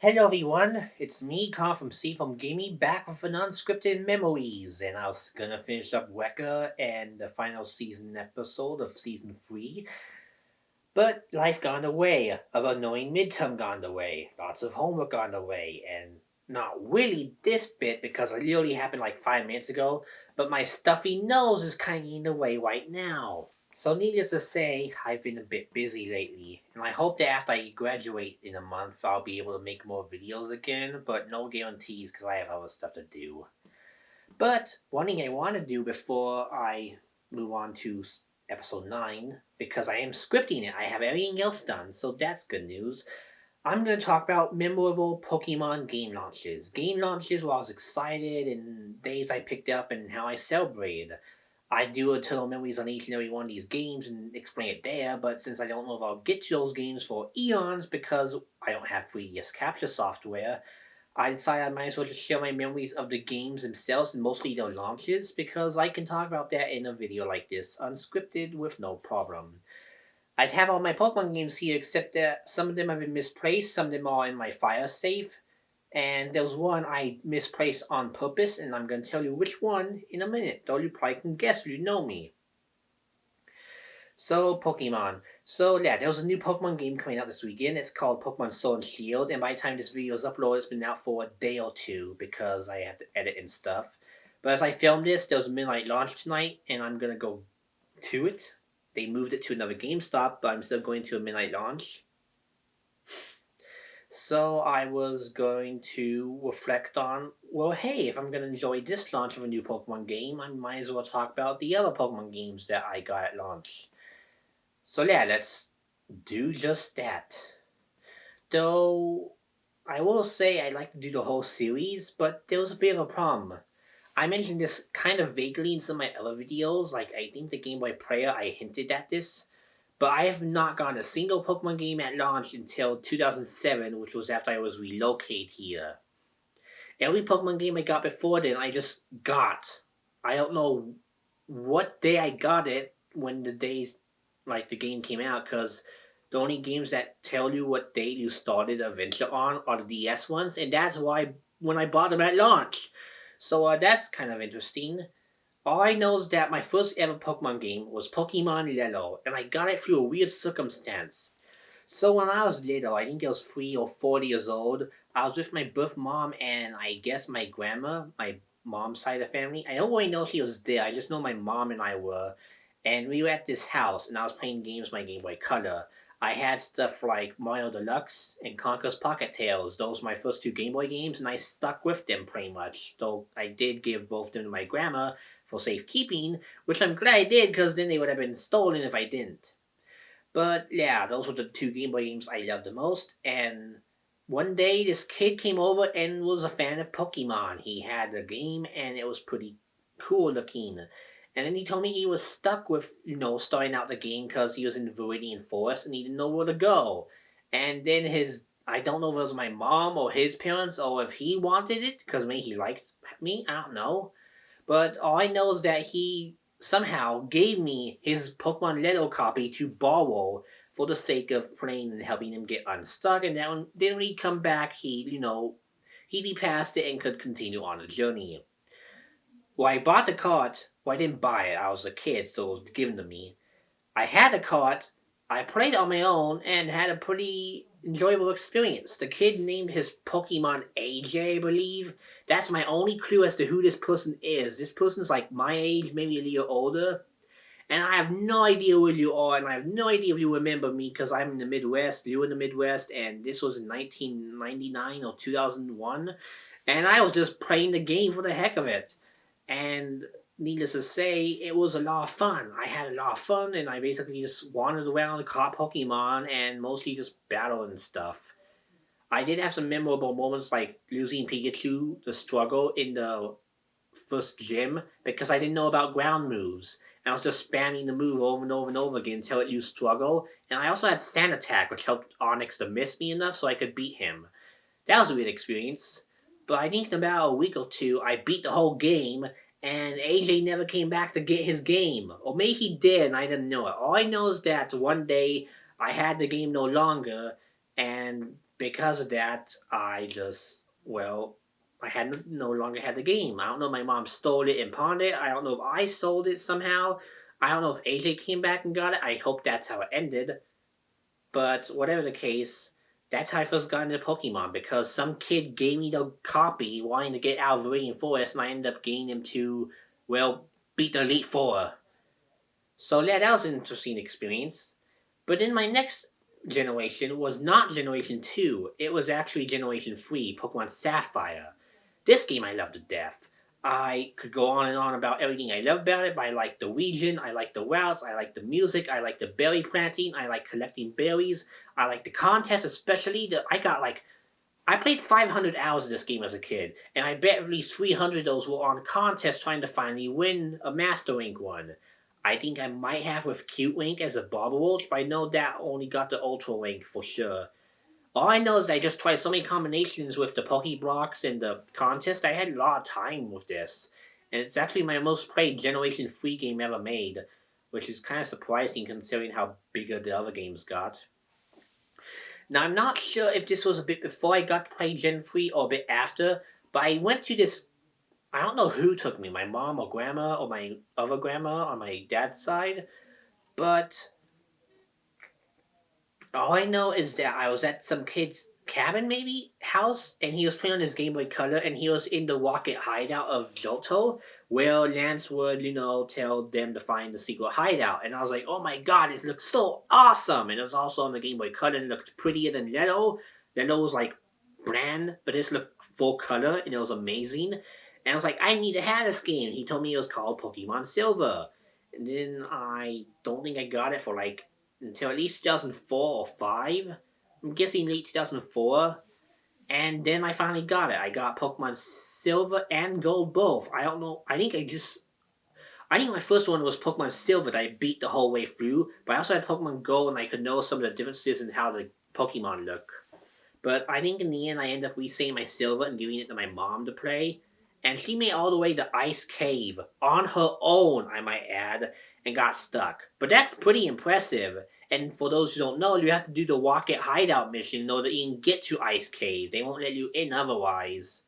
Hello everyone, it's me, Carl from Seafoam Gaming, back with an Unscripted Memories, and I was gonna finish up Weka and the final season episode of Season 3, but life got in the way, of annoying midterm got in the way, lots of homework got in the way, and not really this bit because it literally happened like 5 minutes ago, but my stuffy nose is kinda in the way right now. So needless to say, I've been a bit busy lately, and I hope that after I graduate in a month, I'll be able to make more videos again, but no guarantees because I have other stuff to do. But one thing I want to do before I move on to episode 9, because I am scripting it, I have everything else done, so that's good news. I'm going to talk about memorable Pokemon game launches. Game launches where I was excited and days I picked up and how I celebrated. I do eternal memories on each and every one of these games and explain it there, but since I don't know if I'll get to those games for eons because I don't have 3DS capture software, I decided I might as well just share my memories of the games themselves and mostly their launches because I can talk about that in a video like this, unscripted with no problem. I'd have all my Pokemon games here except that some of them have been misplaced, some of them are in my file safe, and there was one I misplaced on purpose, and I'm going to tell you which one in a minute, though you probably can guess if you know me. So, Pokemon. So, yeah, there was a new Pokemon game coming out this weekend. It's called Pokemon Sword and Shield, and by the time this video is uploaded, it's been out for a day or two because I have to edit and stuff. But as I film this, there was a midnight launch tonight, and I'm going to go to it. They moved it to another GameStop, but I'm still going to a midnight launch. So I was going to reflect on, well, hey, if I'm going to enjoy this launch of a new Pokemon game, I might as well talk about the other Pokemon games that I got at launch. So yeah, let's do just that. Though, I will say I like to do the whole series, but there was a bit of a problem. I mentioned this kind of vaguely in some of my other videos, like I think the Game Boy Player I hinted at this, but I have not gotten a single Pokemon game at launch until 2007, which was after I was relocated here. Every Pokemon game I got before then, I just got. I don't know what day I got it when the days like the game came out, because the only games that tell you what date you started adventure on are the DS ones, and that's why when I bought them at launch. So that's kind of interesting. All I know is that my first ever Pokemon game was Pokemon Yellow, and I got it through a weird circumstance. So when I was little, I think I was 3 or 4 years old, I was with my birth mom and I guess my grandma, my mom's side of the family. I don't really know if she was there, I just know my mom and I were. And we were at this house and I was playing games with my Game Boy Color. I had stuff like Mario Deluxe and Conker's Pocket Tales. Those were my first two Game Boy games and I stuck with them pretty much. Though I did give both of them to my grandma for safekeeping, which I'm glad I did because then they would have been stolen if I didn't. But yeah, those were the two Game Boy games I loved the most. And one day, this kid came over and was a fan of Pokemon. He had the game, and it was pretty cool looking. And then he told me he was stuck with, starting out the game because he was in the Viridian Forest and he didn't know where to go. And then I don't know if it was my mom or his parents or if he wanted it because maybe he liked me. I don't know. But all I know is that he somehow gave me his Pokemon Letto copy to borrow for the sake of playing and helping him get unstuck. And then when he come back, he'd be past it and could continue on the journey. Well, I bought the cart. Well, I didn't buy it. I was a kid, so it was given to me. I had a cart, I played on my own, and had a pretty enjoyable experience. The kid named his Pokemon AJ, I believe. That's my only clue as to who this person is. This person's like my age, maybe a little older. And I have no idea where you are, and I have no idea if you remember me because I'm in the Midwest, you're in the Midwest, and this was in 1999 or 2001. And I was just playing the game for the heck of it. And needless to say, it was a lot of fun. I had a lot of fun, and I basically just wandered around, caught Pokemon, and mostly just battled and stuff. I did have some memorable moments like losing Pikachu, the struggle in the first gym, because I didn't know about ground moves. And I was just spamming the move over and over and over again until it used struggle. And I also had Sand Attack, which helped Onyx to miss me enough so I could beat him. That was a weird experience. But I think in about a week or two, I beat the whole game, and AJ never came back to get his game. Or maybe he did, and I didn't know it. All I know is that one day I had the game no longer, and because of that, I had no longer had the game. I don't know if my mom stole it and pawned it. I don't know if I sold it somehow. I don't know if AJ came back and got it. I hope that's how it ended. But whatever the case, that's how I first got into Pokemon because some kid gave me the copy wanting to get out of Viridian Forest, and I ended up getting him to, beat the Elite Four. So yeah, that was an interesting experience. But then my next generation was not Generation 2, it was actually Generation 3, Pokemon Sapphire. This game I loved to death. I could go on and on about everything I love about it, but I like the region, I like the routes, I like the music, I like the berry planting, I like collecting berries, I like the contest, especially I played 500 hours of this game as a kid, and I bet at least 300 of those were on contests trying to finally win a Master Link one. I think I might have with Cute Link as a Barbarolch, but I know that only got the Ultra Link for sure. All I know is I just tried so many combinations with the Pokeblocks and the contest. I had a lot of time with this, and it's actually my most played Generation 3 game ever made, which is kind of surprising considering how bigger the other games got. Now, I'm not sure if this was a bit before I got to play Gen 3 or a bit after, but I went to this. I don't know who took me, my mom or grandma or my other grandma on my dad's side, but all I know is that I was at some kid's cabin, maybe house, and he was playing on his Game Boy Color, and he was in the rocket hideout of Johto, where Lance would, tell them to find the secret hideout. And I was like, oh my god, this looks so awesome! And it was also on the Game Boy Color, and it looked prettier than Yellow. Yellow was like bland, but this looked full color, and it was amazing. And I was like, I need to have this game. He told me it was called Pokemon Silver. And then I don't think I got it for like until at least 2004 or 5. I'm guessing late 2004. And then I finally got it. I got Pokemon Silver and Gold both. I don't know. I think my first one was Pokemon Silver that I beat the whole way through. But I also had Pokemon Gold and I could know some of the differences in how the Pokemon look. But I think in the end I ended up reselling my Silver and giving it to my mom to play. And she made all the way to Ice Cave on her own, I might add, and got stuck. But that's pretty impressive. And for those who don't know, you have to do the Rocket Hideout mission in order to even get to Ice Cave. They won't let you in otherwise.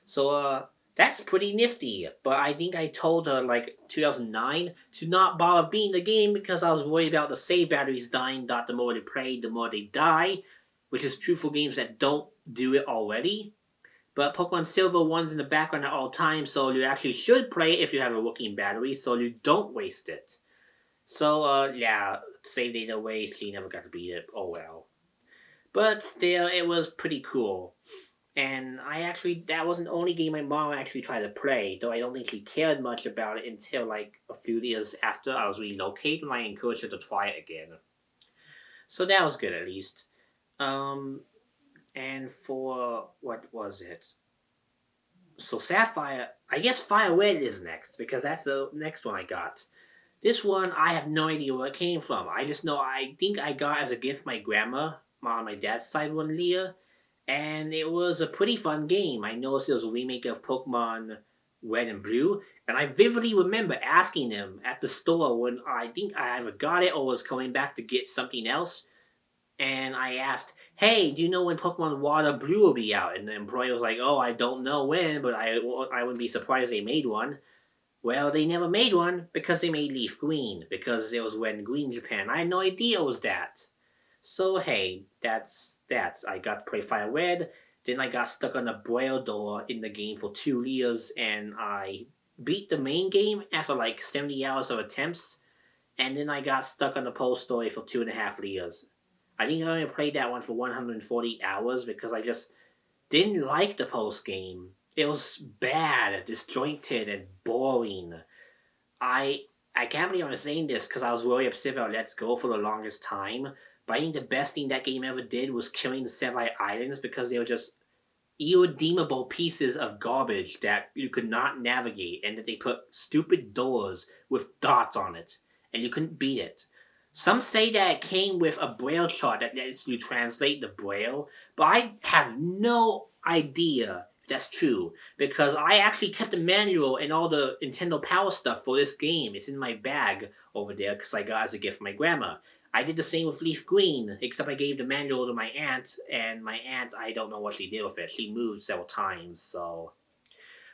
So, that's pretty nifty. But I think I told her, like, 2009 to not bother beating the game because I was worried about the save batteries dying, that the more they play, the more they die. Which is true for games that don't do it already. But Pokemon Silver one's in the background at all times, so you actually should play it if you have a working battery, so you don't waste it. So, yeah, save data waste, she never got to beat it, oh well. But still, it was pretty cool. And that wasn't the only game my mom actually tried to play, though I don't think she cared much about it until like a few years after I was relocated and I encouraged her to try it again. So that was good at least. Um, and for, what was it? So Sapphire, I guess Fire Red is next because that's the next one I got. This one I have no idea where it came from. I just know I think I got as a gift my grandma on my dad's side one year, and it was a pretty fun game. I noticed it was a remake of Pokemon Red and Blue, and I vividly remember asking them at the store when I think I either got it or was coming back to get something else and I asked, "Hey, do you know when Pokemon Water Blue will be out?" And the employee was like, "Oh, I don't know when, but I wouldn't be surprised they made one." Well, they never made one because they made Leaf Green because it was Red and Green Japan. I had no idea it was that. So hey, that's that. I got to play Fire Red. Then I got stuck on a Braille door in the game for 2 years, and I beat the main game after like 70 hours of attempts. And then I got stuck on the post story for 2.5 years. I think I only played that one for 140 hours because I just didn't like the post game. It was bad, disjointed, and boring. I I can't believe I'm saying this because I was really upset about Let's Go for the longest time. But I think the best thing that game ever did was killing the Satellite Islands because they were just irredeemable pieces of garbage that you could not navigate and that they put stupid doors with dots on it and you couldn't beat it. Some say that it came with a braille chart that lets you translate the braille, but I have no idea if that's true because I actually kept the manual and all the Nintendo Power stuff for this game. It's in my bag over there because I got it as a gift from my grandma. I did the same with Leaf Green, except I gave the manual to my aunt, and my aunt, I don't know what she did with it. She moved several times, so.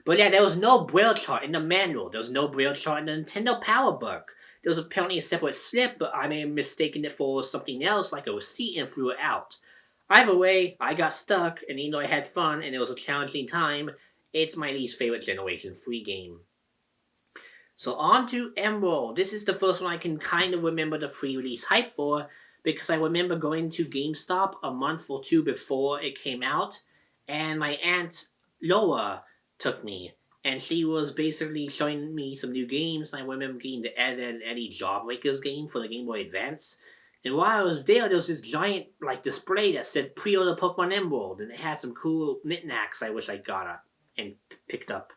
But yeah, there was no braille chart in the manual. There was no braille chart in the Nintendo Power Book. There was apparently a separate slip, but I may have mistaken it for something else, like a receipt, and threw it out. Either way, I got stuck, and even though I had fun and it was a challenging time, it's my least favorite Generation 3 game. So on to Emerald. This is the first one I can kind of remember the pre-release hype for, because I remember going to GameStop a month or two before it came out, and my aunt Lola took me, and she was basically showing me some new games. And I remember getting the Ed and Eddie Jawbreakers game for the Game Boy Advance. And while I was there was this giant display that said pre-order Pokemon Emerald, and it had some cool knickknacks I wish I got and picked up.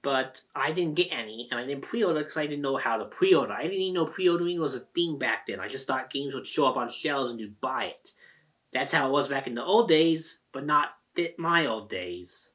But I didn't get any, and I didn't pre-order because I didn't know how to pre-order. I didn't even know pre-ordering was a thing back then. I just thought games would show up on shelves and you'd buy it. That's how it was back in the old days, but not my old days.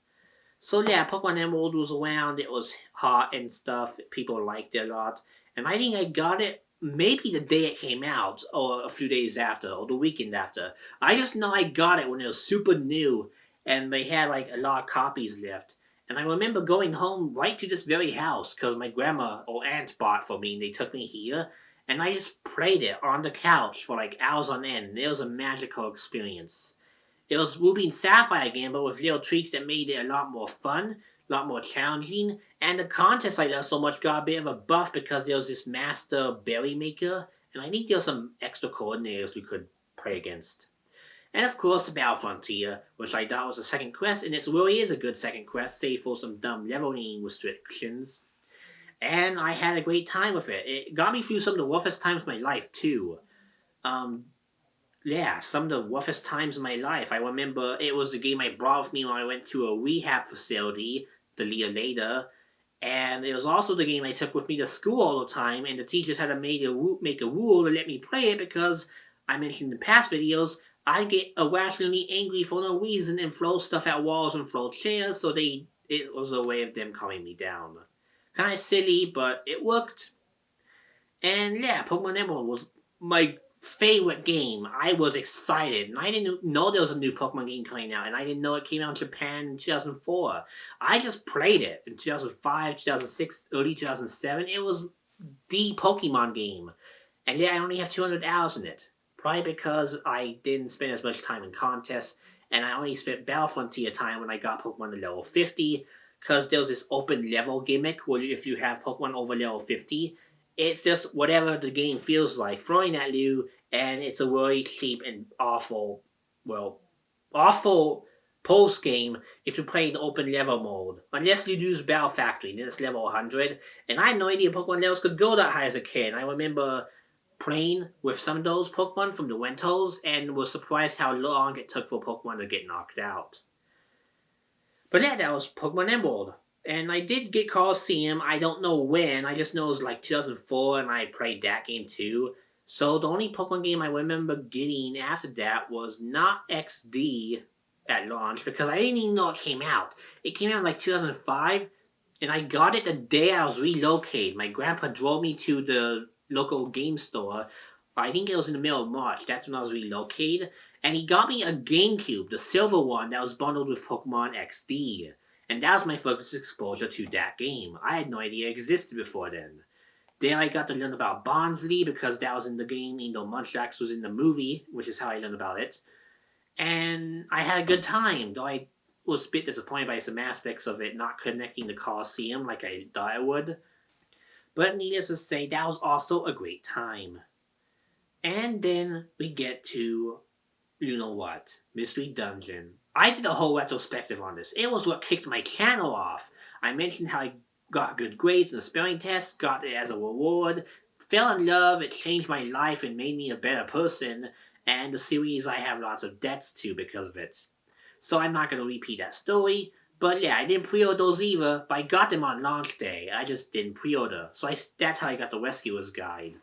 So yeah, Pokemon Emerald was around. It was hot and stuff. People liked it a lot. And I think I got it maybe the day it came out, or a few days after, or the weekend after. I just know I got it when it was super new, and they had a lot of copies left. And I remember going home right to this very house because my grandma or aunt bought for me and they took me here. And I just played it on the couch for hours on end. And it was a magical experience. It was Ruby and Sapphire again, but with little tweaks that made it a lot more fun, a lot more challenging. And the contest I loved so much got a bit of a buff because there was this master berry maker. And I think there was some extra coordinators we could play against. And of course, the Battle Frontier, which I thought was a second quest, and it really is a good second quest, save for some dumb leveling restrictions. And I had a great time with it. It got me through some of the roughest times of my life, too. Some of the roughest times of my life. I remember it was the game I brought with me when I went to a rehab facility the year later. And it was also the game I took with me to school all the time, and the teachers had to make a rule to let me play it because, I mentioned in past videos, I get irrationally angry for no reason and throw stuff at walls and throw chairs, so it was a way of them calming me down. Kind of silly, but it worked. And yeah, Pokemon Emerald was my favorite game. I was excited, and I didn't know there was a new Pokemon game coming out, and I didn't know it came out in Japan in 2004. I just played it in 2005, 2006, early 2007. It was the Pokemon game. And yeah, I only have 200 hours in it. Probably because I didn't spend as much time in contests, and I only spent Battle Frontier time when I got Pokemon to level 50, because there was this open level gimmick where if you have Pokemon over level 50, it's just whatever the game feels like throwing at you, and it's a really cheap and awful post game if you play in open level mode. Unless you use Battle Factory, then it's level 100, and I had no idea Pokemon levels could go that high as a kid. I remember playing with some of those Pokemon from the Wentos and was surprised how long it took for Pokemon to get knocked out. But yeah, that was Pokemon Emerald. And I did get Colosseum, I don't know when, I just know it was 2004 and I played that game too. So the only Pokemon game I remember getting after that was not XD at launch because I didn't even know it came out. It came out in 2005 and I got it the day I was relocated. My grandpa drove me to the local game store. I think it was in the middle of March. That's when I was relocated. And he got me a GameCube, the silver one that was bundled with Pokemon XD. And that was my first exposure to that game. I had no idea it existed before then. There I got to learn about Bonsly because that was in the game, even though Munchlax was in the movie, which is how I learned about it. And I had a good time, though I was a bit disappointed by some aspects of it not connecting the Colosseum like I thought it would. But needless to say, that was also a great time. And then we get to, you know what, Mystery Dungeon. I did a whole retrospective on this. It was what kicked my channel off. I mentioned how I got good grades in the spelling test, got it as a reward, fell in love, it changed my life and made me a better person, and the series I have lots of debts to because of it. So I'm not going to repeat that story. But yeah, I didn't pre-order those either, but I got them on launch day. I just didn't pre-order. So that's how I got the Rescuer's Guide.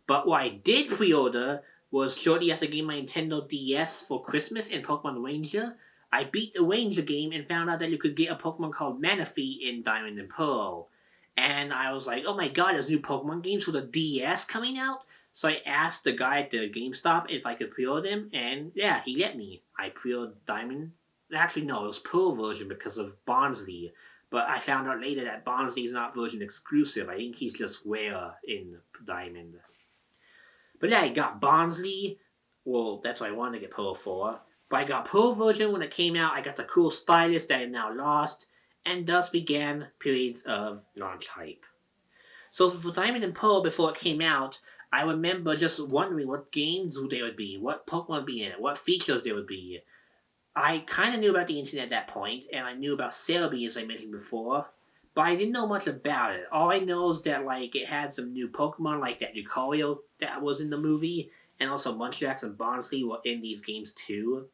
But what I did pre-order was shortly after getting my Nintendo DS for Christmas and Pokemon Ranger. I beat the Ranger game and found out that you could get a Pokemon called Manaphy in Diamond and Pearl. And I was like, oh my god, there's new Pokemon games for the DS coming out? So I asked the guy at the GameStop if I could pre-order them, and yeah, he let me. I pre-ordered Diamond. Actually, no, it was Pearl version because of Barnsley. But I found out later that Barnsley is not version exclusive. I think he's just rare in Diamond. But yeah, I got Barnsley. Well, that's what I wanted to get Pearl for. But I got Pearl version when it came out. I got the cool stylus that I now lost. And thus began periods of launch hype. So for Diamond and Pearl, before it came out, I remember just wondering what games they would be, what Pokemon would be in it, what features there would be. I kind of knew about the internet at that point, and I knew about Celebi, as I mentioned before, but I didn't know much about it. All I know is that like it had some new Pokemon, like that Lucario that was in the movie, and also Munchlax and Barnsley were in these games too.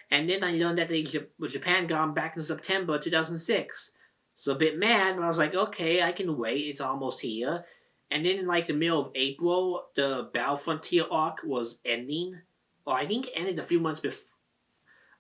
And then I learned that Japan got them back in September 2006. So a bit mad, but I was like, okay, I can wait. It's almost here. And then in like the middle of April, the Battle Frontier arc was ending. Or I think it ended a few months before.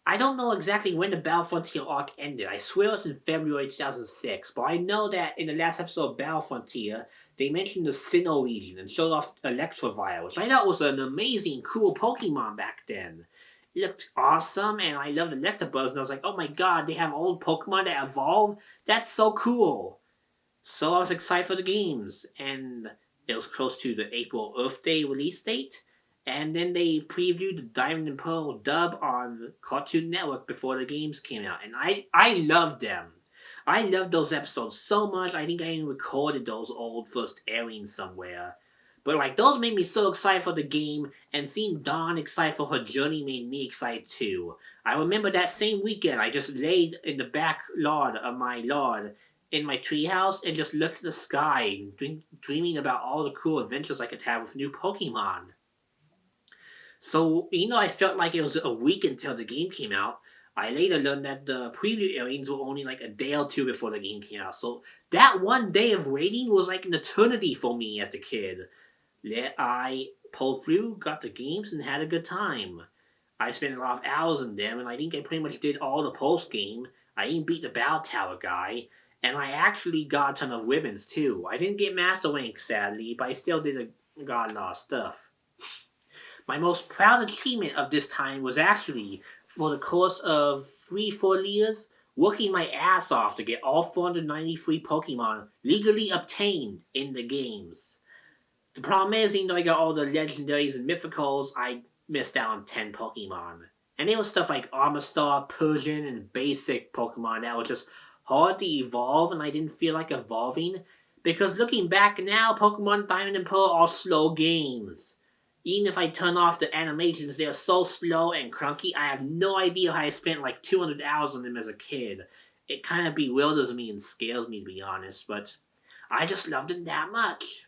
I don't know exactly when the Battle Frontier arc ended. I swear it's in February 2006. But I know that in the last episode of Battle Frontier, they mentioned the Sinnoh region and showed off Electivire, which I thought was an amazing, cool Pokemon back then. It looked awesome, and I loved Electabuzz, and I was like, oh my god, they have old Pokemon that evolve? That's so cool! So I was excited for the games, and it was close to the April Earth Day release date, and then they previewed the Diamond and Pearl dub on Cartoon Network before the games came out, and I loved them. I loved those episodes so much, I think I even recorded those old first airings somewhere. But like those made me so excited for the game, and seeing Dawn excited for her journey made me excited too. I remember that same weekend I just laid in the back lawn of my lawn in my treehouse and just looked at the sky, dreaming about all the cool adventures I could have with new Pokemon. So, I felt like it was a week until the game came out. I later learned that the preview airings were only like a day or two before the game came out. So, that one day of waiting was like an eternity for me as a kid. I pulled through, got the games, and had a good time. I spent a lot of hours in them, and I think I pretty much did all the post game. I even beat the Battle Tower guy, and I actually got a ton of ribbons too. I didn't get Master Rank, sadly, but I still got a lot of stuff. My most proud achievement of this time was actually, for the course of 3-4 years, working my ass off to get all 493 Pokemon legally obtained in the games. The problem is, even though I got all the legendaries and mythicals, I missed out on 10 Pokemon. And it was stuff like Armastar, Persian, and basic Pokemon that were just hard to evolve, and I didn't feel like evolving. Because looking back now, Pokemon Diamond and Pearl are slow games. Even if I turn off the animations, they are so slow and clunky, I have no idea how I spent like 200 hours on them as a kid. It kind of bewilders me and scares me, to be honest, but I just loved them that much.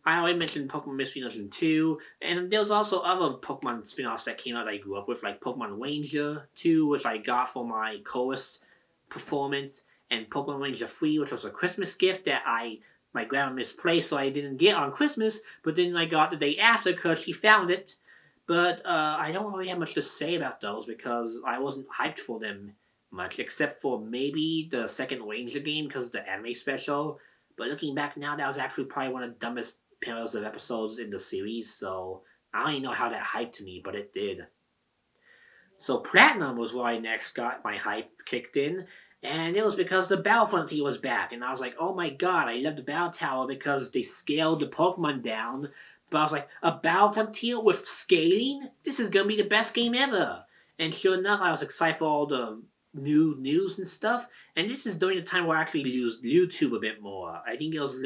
I already mentioned Pokemon Mystery Dungeon 2, and there was also other Pokemon spin-offs that came out that I grew up with, like Pokemon Ranger 2, which I got for my chorus performance, and Pokemon Ranger 3, which was a Christmas gift that my grandma misplaced, so I didn't get on Christmas, but then I got the day after because she found it. But I don't really have much to say about those because I wasn't hyped for them much, except for maybe the second Ranger game because of the anime special. But looking back now, that was actually probably one of the dumbest pairs of episodes in the series, so I don't even know how that hyped me, but it did. So Platinum was where I next got my hype kicked in, and it was because the Battle Frontier was back, and I was like, oh my god, I love the Battle Tower because they scaled the Pokemon down, but I was like, a Battle Frontier with scaling? This is gonna be the best game ever! And sure enough, I was excited for all the new news and stuff, and this is during the time where I actually used YouTube a bit more. I think it was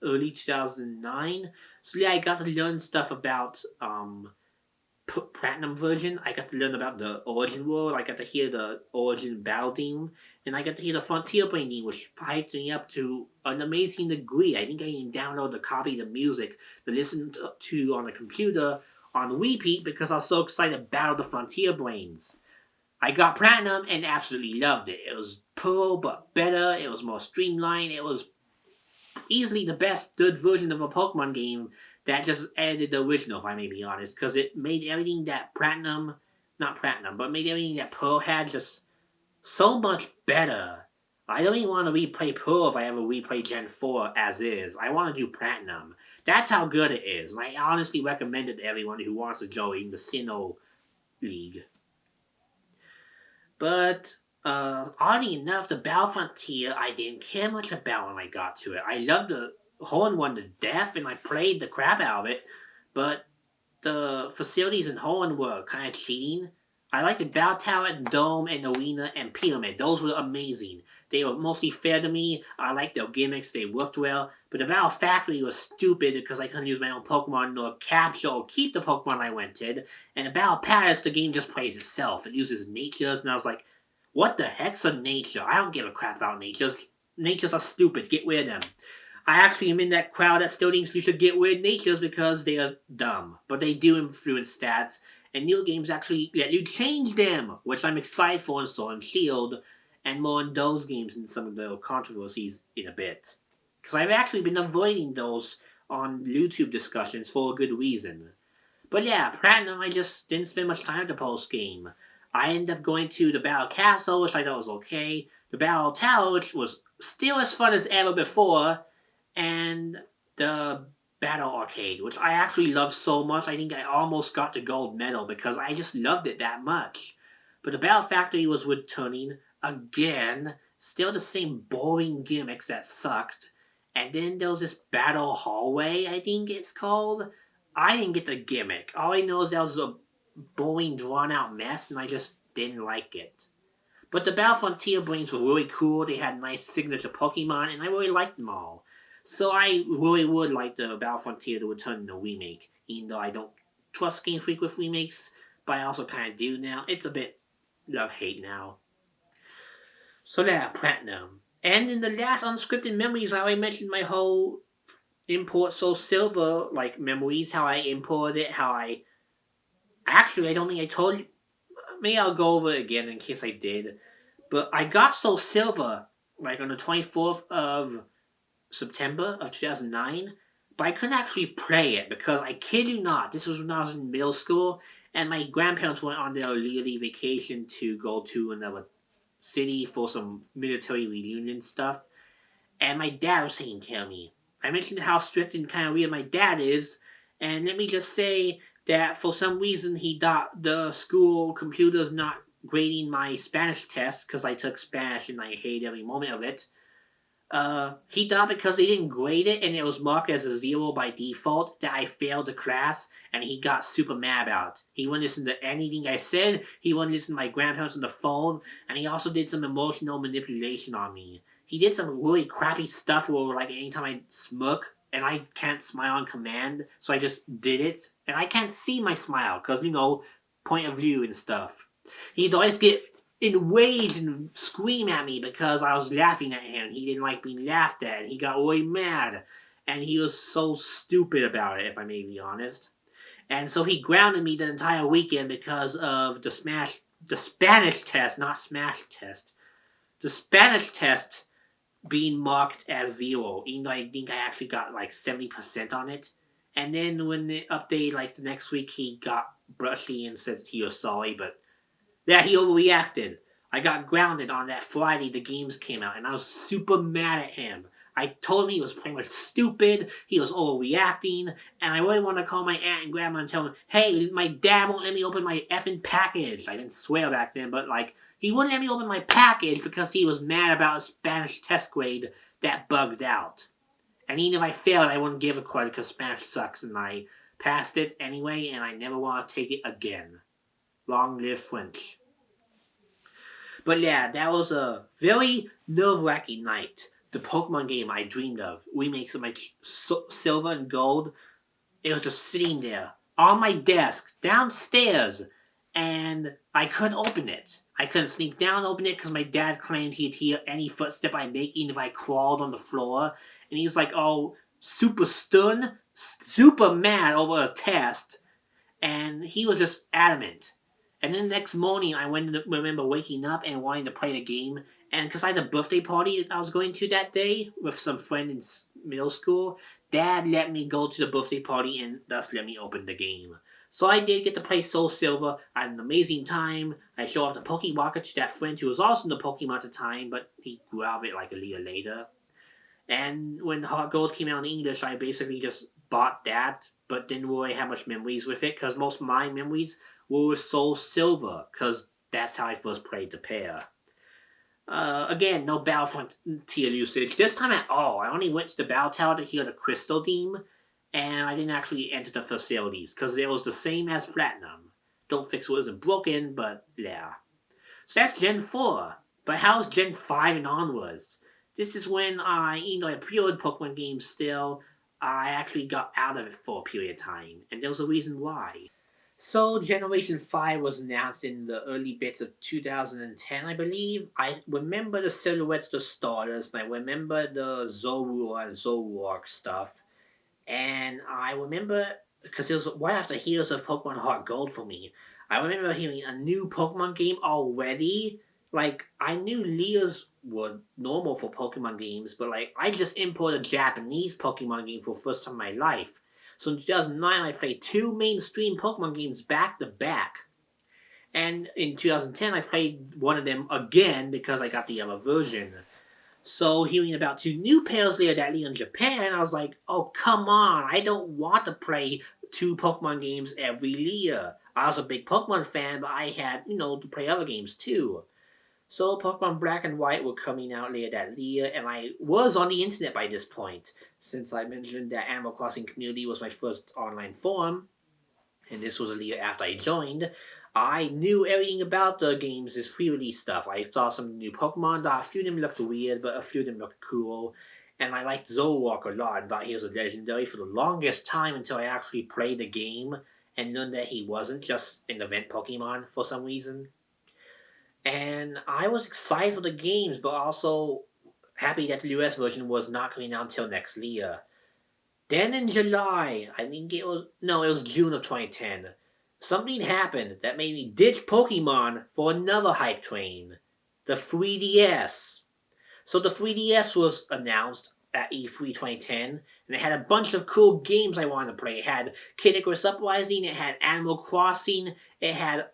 early 2009. So yeah, I got to learn stuff about Platinum version. I got to learn about the Origin World. I got to hear the Origin Battle theme, and I got to hear the Frontier Brain theme, which hyped me up to an amazing degree. I think I even downloaded a copy of the music to listen to on the computer on repeat because I was so excited to battle the Frontier Brains. I got Platinum and absolutely loved it. It was Pearl, but better. It was more streamlined. It was easily the best good version of a Pokemon game that just edited the original, if I may be honest, because it made everything that made everything that Pearl had just so much better. I don't even want to replay Pearl if I ever replay Gen 4 as is. I want to do Platinum. That's how good it is. And I honestly recommend it to everyone who wants to join the Sinnoh League. But oddly enough, the Battle Frontier I didn't care much about when I got to it. I loved the Horn one to death, and I played the crap out of it. But the facilities in Horn were kind of cheating. I liked the Battle Tower, Dome, and Arena, and Pyramid. Those were amazing. They were mostly fair to me. I liked their gimmicks. They worked well. But the Battle Factory was stupid because I couldn't use my own Pokemon nor capture or keep the Pokemon I wanted. And the Battle Palace, the game just plays itself. It uses natures, and I was like, what the heck's a nature? I don't give a crap about natures. Natures are stupid. Get rid of them. I actually am in that crowd that still thinks you should get weird natures because they are dumb. But they do influence stats, and new games actually let you change them, which I'm excited for in Sword and Shield, and more on those games and some of the controversies in a bit. Because I've actually been avoiding those on YouTube discussions for a good reason. But yeah, Platinum, I just didn't spend much time at the post game. I ended up going to the Battle Castle, which I thought was okay, the Battle Tower, which was still as fun as ever before, and the Battle Arcade, which I actually loved so much, I think I almost got the gold medal because I just loved it that much. But the Battle Factory was returning again, still the same boring gimmicks that sucked. And then there was this Battle Hallway, I think it's called. I didn't get the gimmick. All I know is that was a boring, drawn out mess, and I just didn't like it. But the Battle Frontier brains were really cool. They had nice signature Pokemon, and I really liked them all. So I really would like the Battle Frontier to return in a remake, even though I don't trust Game Freak with remakes, but I also kind of do now. It's a bit love-hate now. So yeah, Platinum. And in the last Unscripted Memories, I already mentioned my whole import Soul Silver, like, memories, how I imported it, how I... Actually, I don't think I told you. Maybe I'll go over it again in case I did. But I got Soul Silver, like, on the 24th of September of 2009, but I couldn't actually play it because, I kid you not, this was when I was in middle school, and my grandparents went on their yearly vacation to go to another city for some military reunion stuff, and my dad was taking care of me. I mentioned how strict and kind of weird my dad is, and let me just say that for some reason he thought the school computers not grading my Spanish test, because I took Spanish and I hated every moment of it. He thought because they didn't grade it and it was marked as a 0 by default that I failed the class, and he got super mad about it. He wouldn't listen to anything I said, he wouldn't listen to my grandparents on the phone, and he also did some emotional manipulation on me. He did some really crappy stuff where, like, anytime I smirk, and I can't smile on command, so I just did it, and I can't see my smile, because, point of view and stuff. He'd always get enraged and scream at me because I was laughing at him. He didn't like being laughed at, and he got really mad, and he was so stupid about it, if I may be honest. And so he grounded me the entire weekend because of the Spanish test, not Smash test. The Spanish test being marked as 0, even though I think I actually got like 70% on it. And then when the update, like the next week, he got brushy and said he was sorry, but yeah, he overreacted. I got grounded on that Friday the games came out, and I was super mad at him. I told him he was pretty much stupid, he was overreacting, and I really want to call my aunt and grandma and tell them, hey, my dad won't let me open my effing package. I didn't swear back then, but like, he wouldn't let me open my package because he was mad about a Spanish test grade that bugged out. And even if I failed, I wouldn't give a credit because Spanish sucks, and I passed it anyway, and I never want to take it again. Long live French. But yeah, that was a very nerve-wracking night. The Pokemon game I dreamed of, remakes of my Silver and Gold, it was just sitting there on my desk downstairs, and I couldn't open it. I couldn't sneak down and open it because my dad claimed he'd hear any footstep I make even if I crawled on the floor. And he was like, oh, super stern, super mad over a test, and he was just adamant. And then the next morning, I remember waking up and wanting to play the game. And because I had a birthday party I was going to that day with some friend in middle school, Dad let me go to the birthday party and thus let me open the game. So I did get to play Soul Silver. I had an amazing time. I showed off the Pokewalker to that friend who was also in the Pokemon at the time, but he grew out of it like a year later. And when Heart Gold came out in English, I basically just bought that, but didn't really have much memories with it because most of my memories were with Soul Silver because that's how I first played the pair. Again, no Battlefront tier usage. This time at all. I only went to the Battle Tower to hear the Crystal theme, and I didn't actually enter the facilities, because it was the same as Platinum. Don't fix what isn't broken, but yeah. So that's Gen 4. But how's Gen 5 and onwards? This is when even though I pre-ordered Pokemon games still, I actually got out of it for a period of time, and there was a reason why. So Generation 5 was announced in the early bits of 2010, I believe. I remember the silhouettes, the starters, and I remember the Zorua and Zoroark stuff. And I remember, because it was right after Heroes of Pokemon Heart Gold for me, I remember hearing a new Pokemon game already. Like, I knew Leas were normal for Pokemon games, but like, I just imported a Japanese Pokemon game for the first time in my life. So in 2009, I played two mainstream Pokemon games back to back. And in 2010, I played one of them again because I got the other version. So hearing about two new pairs later that league in Japan, I was like, oh come on, I don't want to play two Pokemon games every year. I was a big Pokemon fan, but I had, to play other games too. So Pokemon Black and White were coming out later that year, and I was on the internet by this point, since I mentioned that Animal Crossing Community was my first online forum, and this was a year after I joined. I knew everything about the games, this pre-release stuff. I saw some new Pokemon. A few of them looked weird, but a few of them looked cool. And I liked Zoroark a lot and thought he was a legendary for the longest time until I actually played the game and learned that he wasn't just an event Pokemon for some reason. And I was excited for the games, but also happy that the US version was not coming out until next year. Then in July, I think it was, no, it was June of 2010, something happened that made me ditch Pokemon for another hype train. The 3DS. So the 3DS was announced at E3 2010, and it had a bunch of cool games I wanted to play. It had Kid Icarus Uprising, it had Animal Crossing, it had,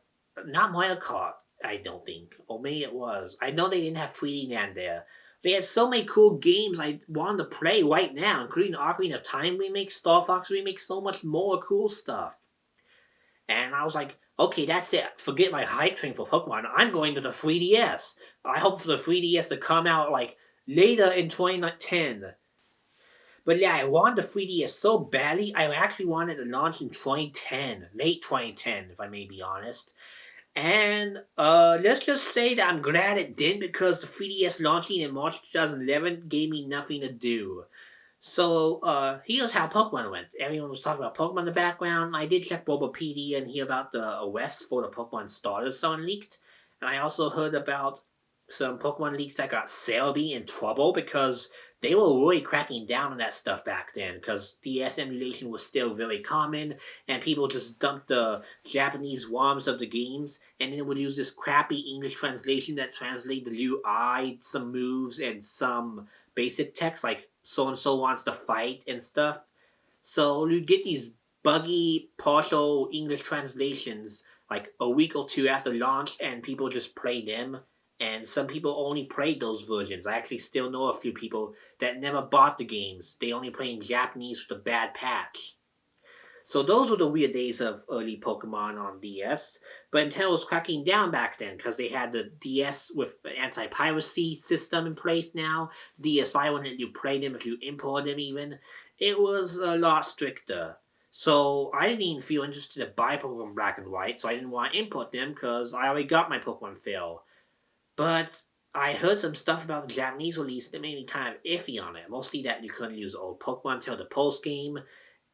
not Mario Kart, I don't think. Or maybe it was. I know they didn't have 3D Land there. They had so many cool games I wanted to play right now, including Ocarina of Time remake, Star Fox remake, so much more cool stuff. And I was like, okay, that's it. Forget my hype train for Pokemon. I'm going to the 3DS. I hope for the 3DS to come out like later in 2010. But yeah, I wanted the 3DS so badly, I actually wanted to launch in 2010, late 2010, if I may be honest. And let's just say that I'm glad it didn't because the 3DS launching in March 2011 gave me nothing to do. So here's how Pokemon went. Everyone was talking about Pokemon in the background. I did check Bulbapedia and hear about the OS for the Pokemon starters someone leaked. And I also heard about some Pokemon leaks that got Celebi in trouble because they were really cracking down on that stuff back then because DS emulation was still very common and people just dumped the Japanese ROMs of the games and then would use this crappy English translation that translated the UI, some moves, and some basic text like so and so wants to fight and stuff. So you'd get these buggy partial English translations like a week or two after launch and people just play them. And some people only played those versions. I actually still know a few people that never bought the games. They only play in Japanese with a bad patch. So those were the weird days of early Pokemon on DS. But Nintendo was cracking down back then because they had the DS with the anti-piracy system in place now. DSi wouldn't let you play them if you import them even. It was a lot stricter. So I didn't even feel interested to buy Pokemon Black and White, so I didn't want to import them because I already got my Pokemon fill. But I heard some stuff about the Japanese release that made me kind of iffy on it. Mostly that you couldn't use old Pokemon until the post game,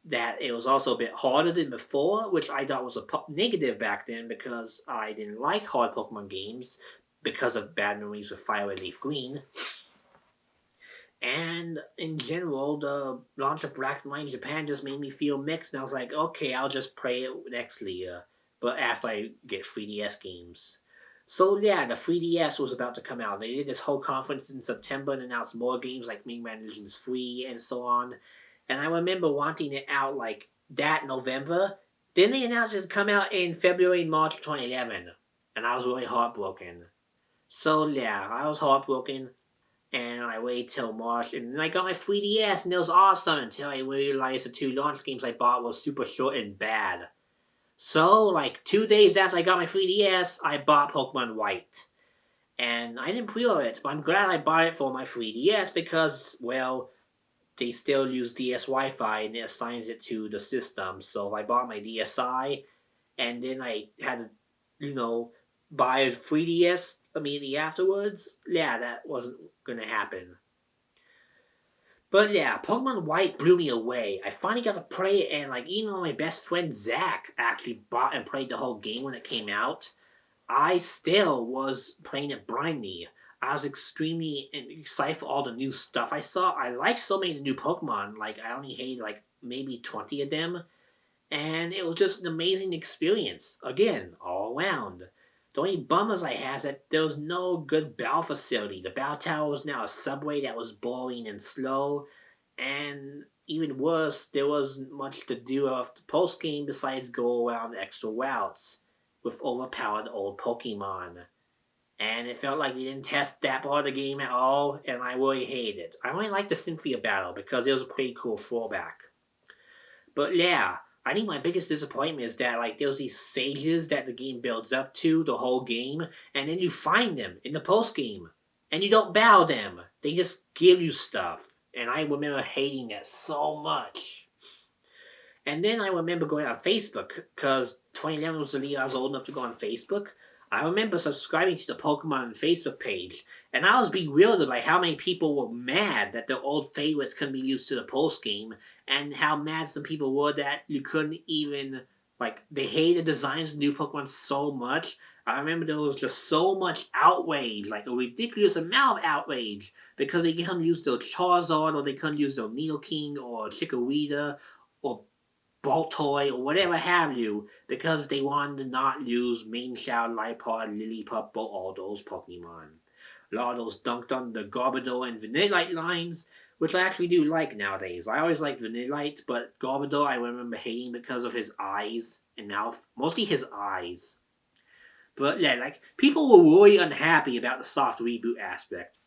that it was also a bit harder than before, which I thought was a negative back then because I didn't like hard Pokemon games because of bad memories with Fire Red Leaf Green. And in general, the launch of Black and White in Japan just made me feel mixed, and I was like, okay, I'll just play it next year, but after I get 3DS games. So yeah, the 3DS was about to come out. They did this whole conference in September and announced more games like Mega Man Legends 3 and so on. And I remember wanting it out like that November. Then they announced it would come out in February and March 2011. And I was really heartbroken. So yeah, I was heartbroken. And I waited till March, and then I got my 3DS, and it was awesome until I realized the 2 launch games I bought was super short and bad. So, like 2 days after I got my 3DS, I bought Pokemon White. And I didn't pre-order it, but I'm glad I bought it for my 3DS because, well, they still use DS Wi-Fi and it assigns it to the system. So if I bought my DSi and then I had to, buy a 3DS immediately afterwards, yeah, that wasn't gonna happen. But yeah, Pokemon White blew me away. I finally got to play it, and like even though my best friend Zach actually bought and played the whole game when it came out, I still was playing it blindly. I was extremely excited for all the new stuff I saw. I liked so many of the new Pokemon. Like I only hated like maybe 20 of them, and it was just an amazing experience. Again, all around. The only bummers I had is that there was no good battle facility. The battle tower was now a subway that was boring and slow, and even worse, there wasn't much to do after the post game besides go around extra routes with overpowered old Pokemon. And it felt like they didn't test that part of the game at all, and I really hated it. I only liked the Cynthia battle because it was a pretty cool throwback. But yeah, I think my biggest disappointment is that like there's these sages that the game builds up to the whole game, and then you find them in the post game, and you don't battle them. They just give you stuff, and I remember hating that so much. And then I remember going on Facebook because 2011 was the year I was old enough to go on Facebook. I remember subscribing to the Pokemon Facebook page, and I was bewildered by how many people were mad that their old favorites couldn't be used to the post game, and how mad some people were that you couldn't even like they hated the designs of new Pokemon so much. I remember there was just so much outrage, like a ridiculous amount of outrage, because they couldn't use their Charizard, or they couldn't use their Nidoking, or Chikorita, or Baltoy or whatever have you, because they wanted to not use Main Shout, Lipod, Lillipup, or all those Pokemon. A lot of those dunked on the Garbodor and Vanillite lines, which I actually do like nowadays. I always liked Vanillite, but Garbodor I remember hating because of his eyes and mouth. Mostly his eyes. But yeah, like, people were really unhappy about the soft reboot aspect.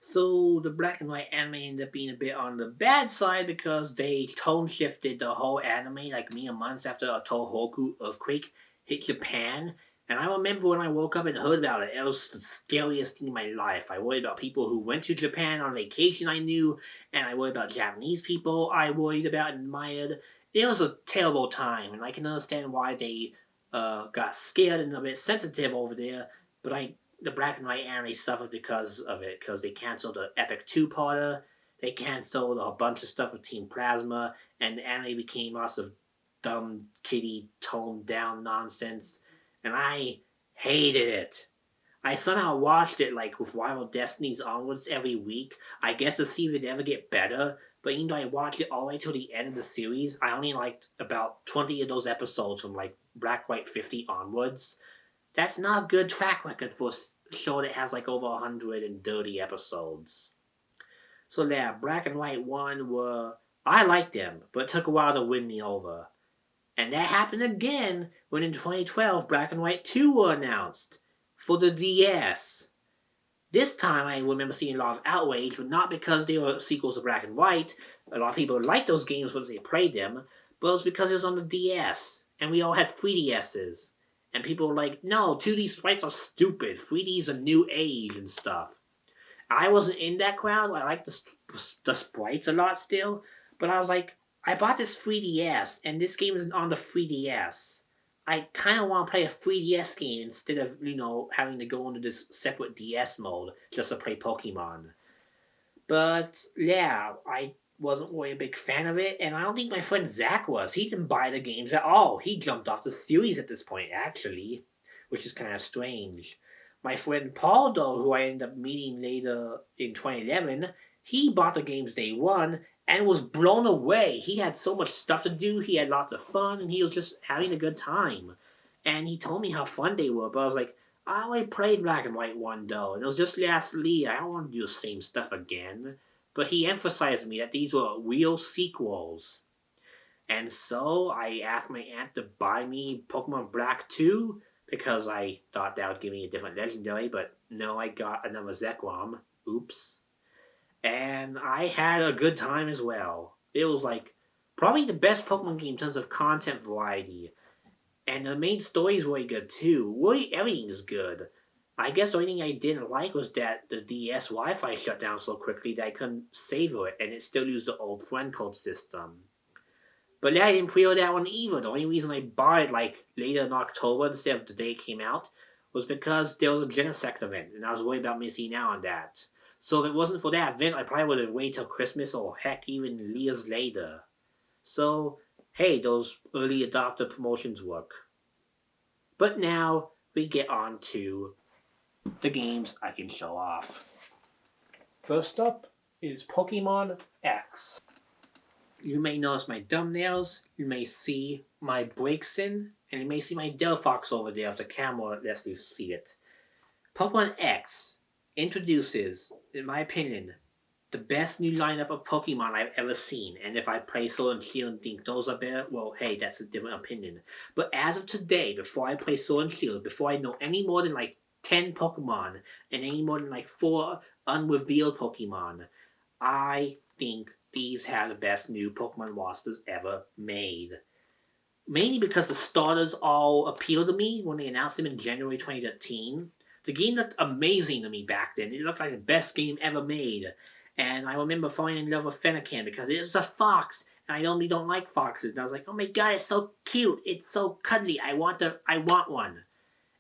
So the black and white anime ended up being a bit on the bad side because they tone shifted the whole anime like mere months after a Tohoku earthquake hit Japan. And I remember when I woke up and heard about it, it was the scariest thing in my life. I worried about people who went to Japan on vacation I knew, and I worried about Japanese people I worried about and admired. It was a terrible time, and I can understand why they got scared and a bit sensitive over there, but the black and white anime suffered because of it, because they canceled the Epic 2-parter, they canceled a bunch of stuff with Team Plasma, and the anime became lots of dumb, kiddie, toned down nonsense, and I hated it. I somehow watched it like with Rival Destinies onwards every week, I guess to see if it'd ever get better, but even though I watched it all the way till the end of the series, I only liked about 20 of those episodes from like Black White 50 onwards. That's not a good track record for a show that has like over 130 episodes. So yeah, Black and White 1 were... I liked them, but it took a while to win me over. And that happened again when in 2012 Black and White 2 were announced for the DS. This time I remember seeing a lot of outrage, but not because they were sequels to Black and White. A lot of people liked those games once they played them, but it was because it was on the DS, and we all had 3DSs. And people were like, no, 2D sprites are stupid. 3D is a new age and stuff. I wasn't in that crowd. I liked the sprites a lot still. But I was like, I bought this 3DS, and this game is on the 3DS. I kind of want to play a 3DS game instead of, having to go into this separate DS mode just to play Pokemon. But, yeah, I wasn't really a big fan of it, and I don't think my friend Zach was. He didn't buy the games at all. He jumped off the series at this point, actually, which is kind of strange. My friend Paul, though, who I ended up meeting later in 2011, he bought the games day one and was blown away. He had so much stuff to do, he had lots of fun, and he was just having a good time. And he told me how fun they were, but I was like, I only played Black and White 1 though, and it was just last year. I don't want to do the same stuff again. But he emphasized to me that these were real sequels. And so I asked my aunt to buy me Pokemon Black 2 because I thought that would give me a different legendary, but no, I got another Zekrom. Oops. and I had a good time as well. It was like probably the best Pokemon game in terms of content variety, and the main story is really good too. Really, everything is good. I guess the only thing I didn't like was that the DS Wi-Fi shut down so quickly that I couldn't savor it, and it still used the old friend code system. But yeah, I didn't pre-order that one either. The only reason I bought it like later in October instead of the day it came out was because there was a Genesect event, and I was worried about missing out on that. So if it wasn't for that event, I probably would have waited till Christmas or heck even years later. So hey, those early adopter promotions work. But now we get on to the games I can show off. First up is Pokemon X. You may notice my thumbnails, you may see my breaks in, and you may see my Delphox over there if the camera lets you see it. Pokemon X introduces, in my opinion, the best new lineup of Pokemon I've ever seen. And if I play Sword and Shield and think those are better, well, hey, that's a different opinion. But as of today, before I play Sword and Shield, before I know any more than like 10 Pokemon and any more than like 4 unrevealed Pokemon, I think these have the best new Pokemon rosters ever made. Mainly because the starters all appealed to me when they announced them in January 2013. The game looked amazing to me back then. It looked like the best game ever made. And I remember falling in love with Fennekin because it's a fox. And I normally don't like foxes. And I was like, oh my god, it's so cute. It's so cuddly. I want one.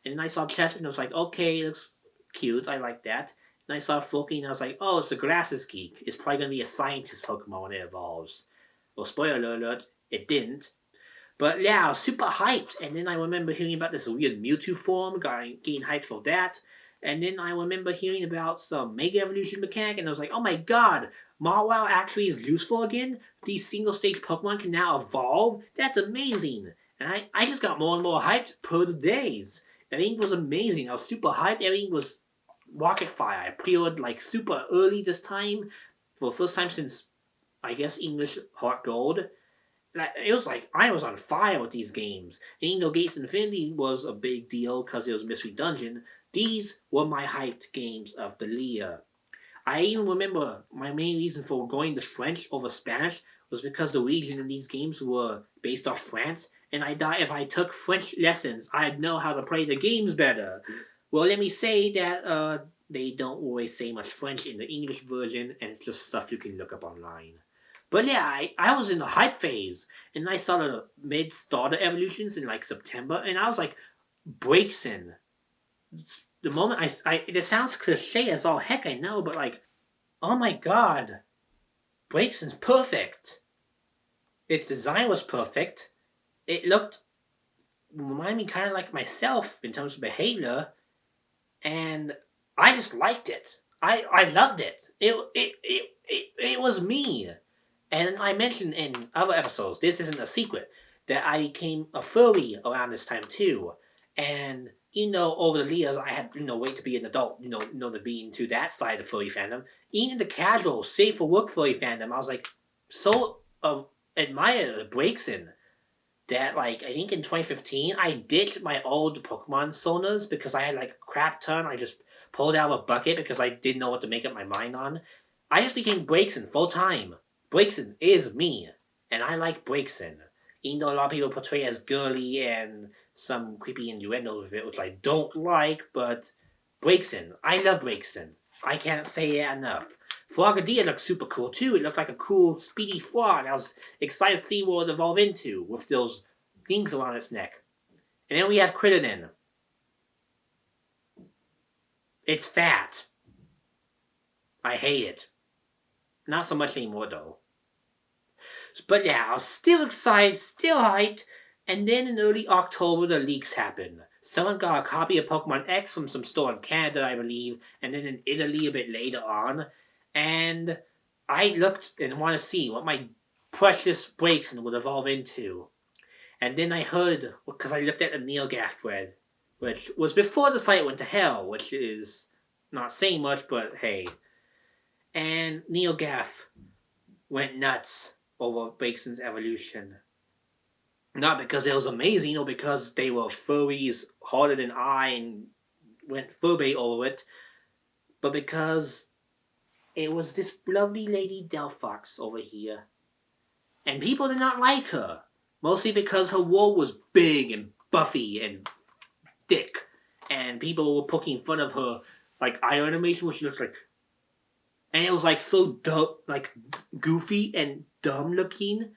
And then I saw Chespin and I was like, okay, it looks cute. I like that. And I saw Floki and I was like, oh, it's a Grasses Geek. It's probably going to be a scientist Pokemon when it evolves. Well, spoiler alert, it didn't. But yeah, I was super hyped. And then I remember hearing about this weird Mewtwo form, getting hyped for that. And then I remember hearing about some Mega Evolution mechanic, and I was like, oh my god, Mawile actually is useful again? These single stage Pokemon can now evolve? That's amazing! And I just got more and more hyped per the days. Everything was amazing. I was super hyped. Everything was rocket fire. I pre-ordered like super early this time for the first time since, I guess, English Heart Gold. It was like I was on fire with these games. And even though Gates Infinity was a big deal because it was Mystery Dungeon, these were my hyped games of the year. I even remember my main reason for going to French over Spanish was because the region in these games were based off France, and I thought if I took French lessons, I'd know how to play the games better. Well, let me say that they don't always say much French in the English version, and it's just stuff you can look up online. But yeah, I was in the hype phase, and I saw the mid-starter evolutions in like September, and I was like, Braixen. The moment it sounds cliche as all heck, I know, but like, oh my god, Braixen's perfect. Its design was perfect. It reminded me kind of like myself in terms of behavior, and I just liked it. I loved it. It was me. And I mentioned in other episodes, this isn't a secret, that I became a furry around this time too. And, over the years, I had, wait to be an adult, to be into that side of furry fandom. Even the casual, safe for work furry fandom, I was like, so admired Braixen that, like, I think in 2015, I ditched my old Pokemon sonars because I had, like, a crap ton. I just pulled out of a bucket because I didn't know what to make up my mind on. I just became Braixen full time. Braixen is me, and I like Braixen. Even though a lot of people portray it as girly and some creepy innuendos with it, which I don't like, but Braixen, I love Braixen. I can't say it enough. Frogadier looked super cool too. It looked like a cool, speedy frog. I was excited to see what it evolved into with those things around its neck. And then we have Crittenden. It's fat. I hate it. Not so much anymore though. But yeah, I was still excited, still hyped, and then in early October the leaks happened. Someone got a copy of Pokemon X from some store in Canada, I believe, and then in Italy a bit later on. And I looked and wanted to see what my precious Braixen would evolve into. And then I heard, because I looked at the NeoGAF thread, which was before the site went to hell, which is not saying much, but hey. And NeoGAF went nuts over Braixen's evolution. Not because it was amazing, or because they were furries harder than I and went furbait over it, but because it was this lovely lady Delphox over here. And people did not like her. Mostly because her wool was big and buffy and thick. And people were poking fun of her like eye animation, which looks like, and it was like so dumb, like goofy and dumb looking.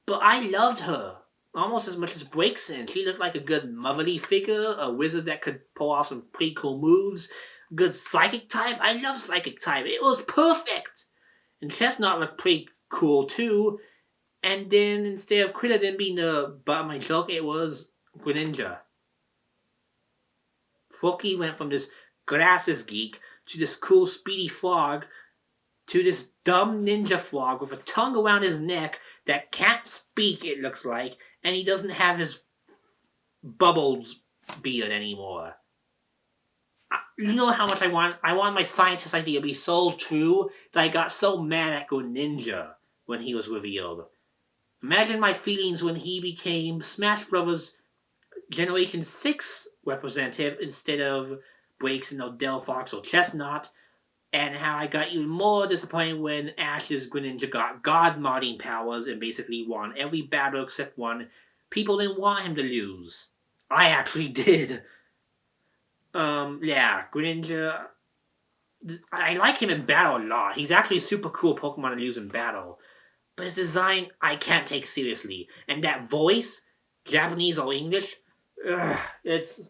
But I loved her almost as much as Breakson. She looked like a good motherly figure, a wizard that could pull off some pretty cool moves. Good psychic type. I love psychic type. It was perfect. And Chestnut looked pretty cool too. And then instead of Crittenden being the butt of my joke, it was Greninja. Floki went from this glasses geek to this cool speedy frog to this dumb ninja frog with a tongue around his neck that can't speak, it looks like, and he doesn't have his bubbles beard anymore. You know how much I want my scientist idea to be so true that I got so mad at Greninja when he was revealed. Imagine my feelings when he became Smash Bros. Generation 6 representative instead of Breakson or Delphox or Chestnut, and how I got even more disappointed when Ash's Greninja got God modding powers and basically won every battle except one. People didn't want him to lose. I actually did. Yeah, Greninja. I like him in battle a lot. He's actually a super cool Pokemon to use in battle. But his design, I can't take seriously. And that voice, Japanese or English, it's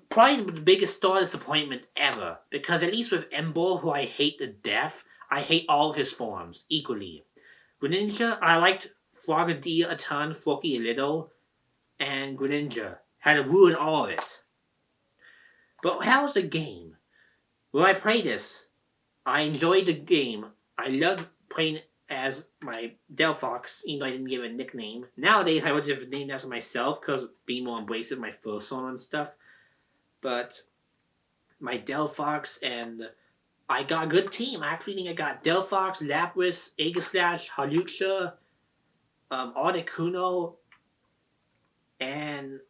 probably the biggest Star disappointment ever. Because at least with Ember, who I hate to death, I hate all of his forms equally. Greninja, I liked Frogadier a ton, Floki a little, and Greninja had to ruin all of it. But how's the game? When I played this, I enjoyed the game. I loved playing as my Delphox, even though I didn't give it a nickname. Nowadays, I would have named after myself because being more embracive, my first song and stuff. But my Delphox, and I got a good team. I actually think I got Delphox, Lapras, Aegislash, Hawlucha, Articuno, and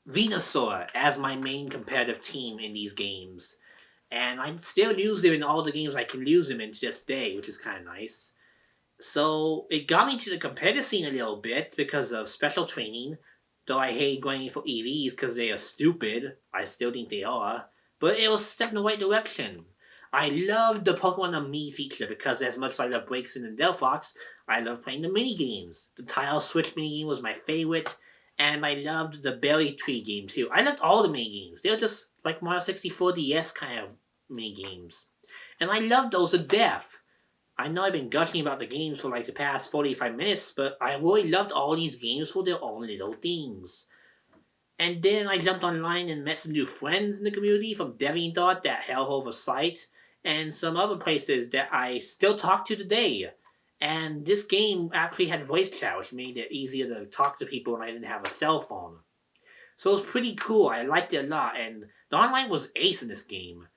Venusaur as my main competitive team in these games. And I still use them in all the games I can use them in to this day, which is kind of nice. So it got me to the competitive scene a little bit because of special training. Though I hate going for EVs because they are stupid. I still think they are. But it was a step in the right direction. I loved the Pokemon on Me feature because as much as I love Breakson and Delphox, I love playing the mini games. The Tile Switch mini game was my favorite. And I loved the Berry Tree game too. I loved all the mini games. They were just like Mario 64 DS kind of mini games. And I loved those to death. I know I've been gushing about the games for like the past 45 minutes, but I really loved all these games for their own little things. And then I jumped online and met some new friends in the community from DeviantArt, that hellhole site, and some other places that I still talk to today. And this game actually had voice chat, which made it easier to talk to people when I didn't have a cell phone. So it was pretty cool. I liked it a lot, and the online was ace in this game.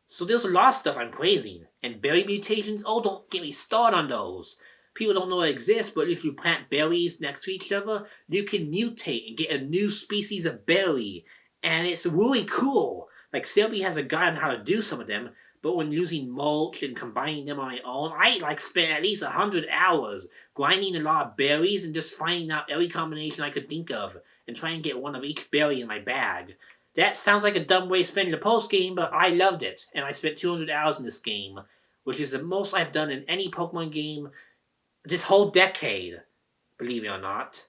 So there's a lot of stuff I'm praising. And berry mutations, oh, don't get me started on those. People don't know it exists, but if you plant berries next to each other, you can mutate and get a new species of berry. And it's really cool. Like, Selby has a guide on how to do some of them, but when using mulch and combining them on my own, I spent at least 100 hours grinding a lot of berries and just finding out every combination I could think of and trying to get one of each berry in my bag. That sounds like a dumb way of spending the post game, but I loved it, and I spent 200 hours in this game, which is the most I've done in any Pokemon game this whole decade, believe it or not.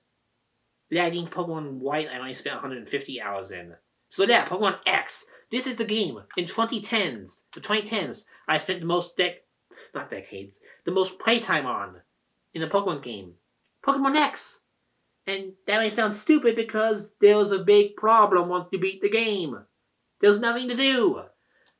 Yeah, I think Pokemon White I only spent 150 hours in. So yeah, Pokemon X. This is the game in the 2010s. I spent the most the most playtime on in a Pokemon game. Pokemon X. And that may sound stupid because there was a big problem once you beat the game. There was nothing to do.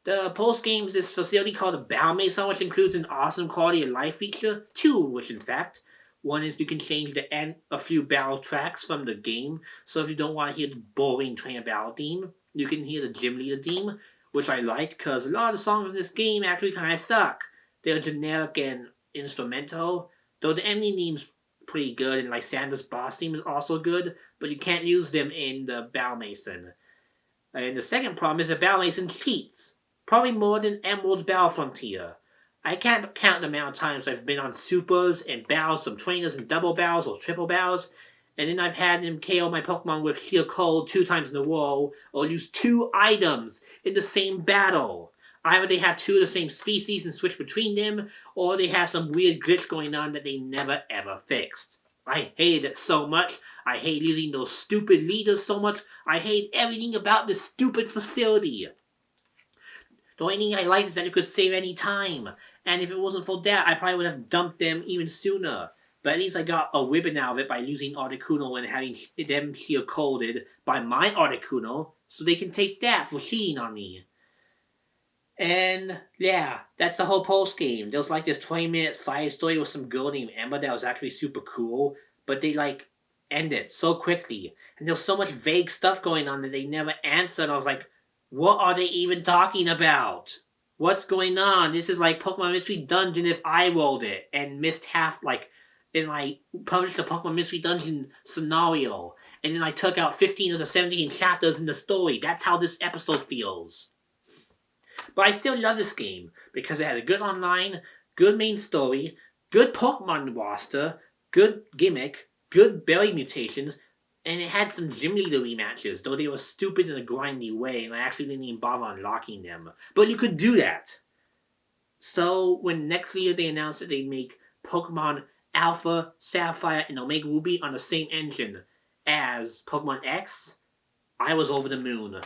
The post game is this facility called the Battle Mason, which includes an awesome quality of life feature. Two, which in fact. One is you can change the end a few battle tracks from the game. So if you don't want to hear the boring trainer battle theme, you can hear the gym leader theme, which I liked because a lot of the songs in this game actually kind of suck. They're generic and instrumental, though the ending theme's pretty good, and Lysander's boss theme is also good, but you can't use them in the Battle Mason. And the second problem is that Battle Mason cheats. Probably more than Emerald's Battle Frontier. I can't count the amount of times I've been on supers and battles some trainers and double battles or triple battles, and then I've had them KO my Pokemon with Sheer Cold 2 times in a row, or use 2 items in the same battle. Either they have 2 of the same species and switch between them, or they have some weird glitch going on that they never ever fixed. I hated it so much. I hate losing those stupid leaders so much. I hate everything about this stupid facility. The only thing I liked is that you could save any time. And if it wasn't for that, I probably would have dumped them even sooner. But at least I got a ribbon out of it by losing Articuno and having them Sheer Colded by my Articuno, so they can take that for cheating on me. And yeah, that's the whole post game. There was like this 20-minute side story with some girl named Emma that was actually super cool, but they like ended so quickly. And there was so much vague stuff going on that they never answered. I was like, what are they even talking about? What's going on? This is like Pokemon Mystery Dungeon if I rolled it and missed half, like, and I published the Pokemon Mystery Dungeon scenario. And then I took out 15 of the 17 chapters in the story. That's how this episode feels. But I still love this game because it had a good online, good main story, good Pokemon roster, good gimmick, good berry mutations, and it had some gym leader rematches, though they were stupid in a grindy way, and I actually didn't even bother unlocking them. But you could do that. So, when next year they announced that they'd make Pokemon Alpha, Sapphire, and Omega Ruby on the same engine as Pokemon X, I was over the moon.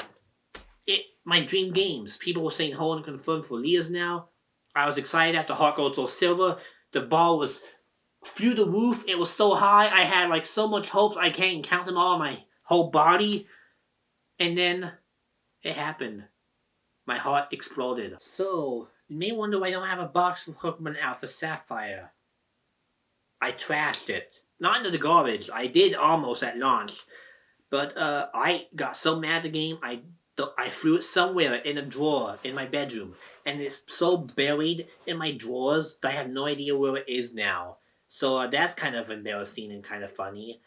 My dream games. People were saying hold and confirmed for years now. I was excited after Heart Gold Soul Silver. The ball was through the roof. It was so high. I had like so much hopes. I can't even count them all on my whole body. And then it happened. My heart exploded. So, you may wonder why I don't have a box from Pokemon Alpha Sapphire. I trashed it. Not into the garbage. I did almost at launch. But I got so mad at the game, I threw it somewhere in a drawer in my bedroom. And it's so buried in my drawers that I have no idea where it is now. So that's kind of embarrassing and kind of funny.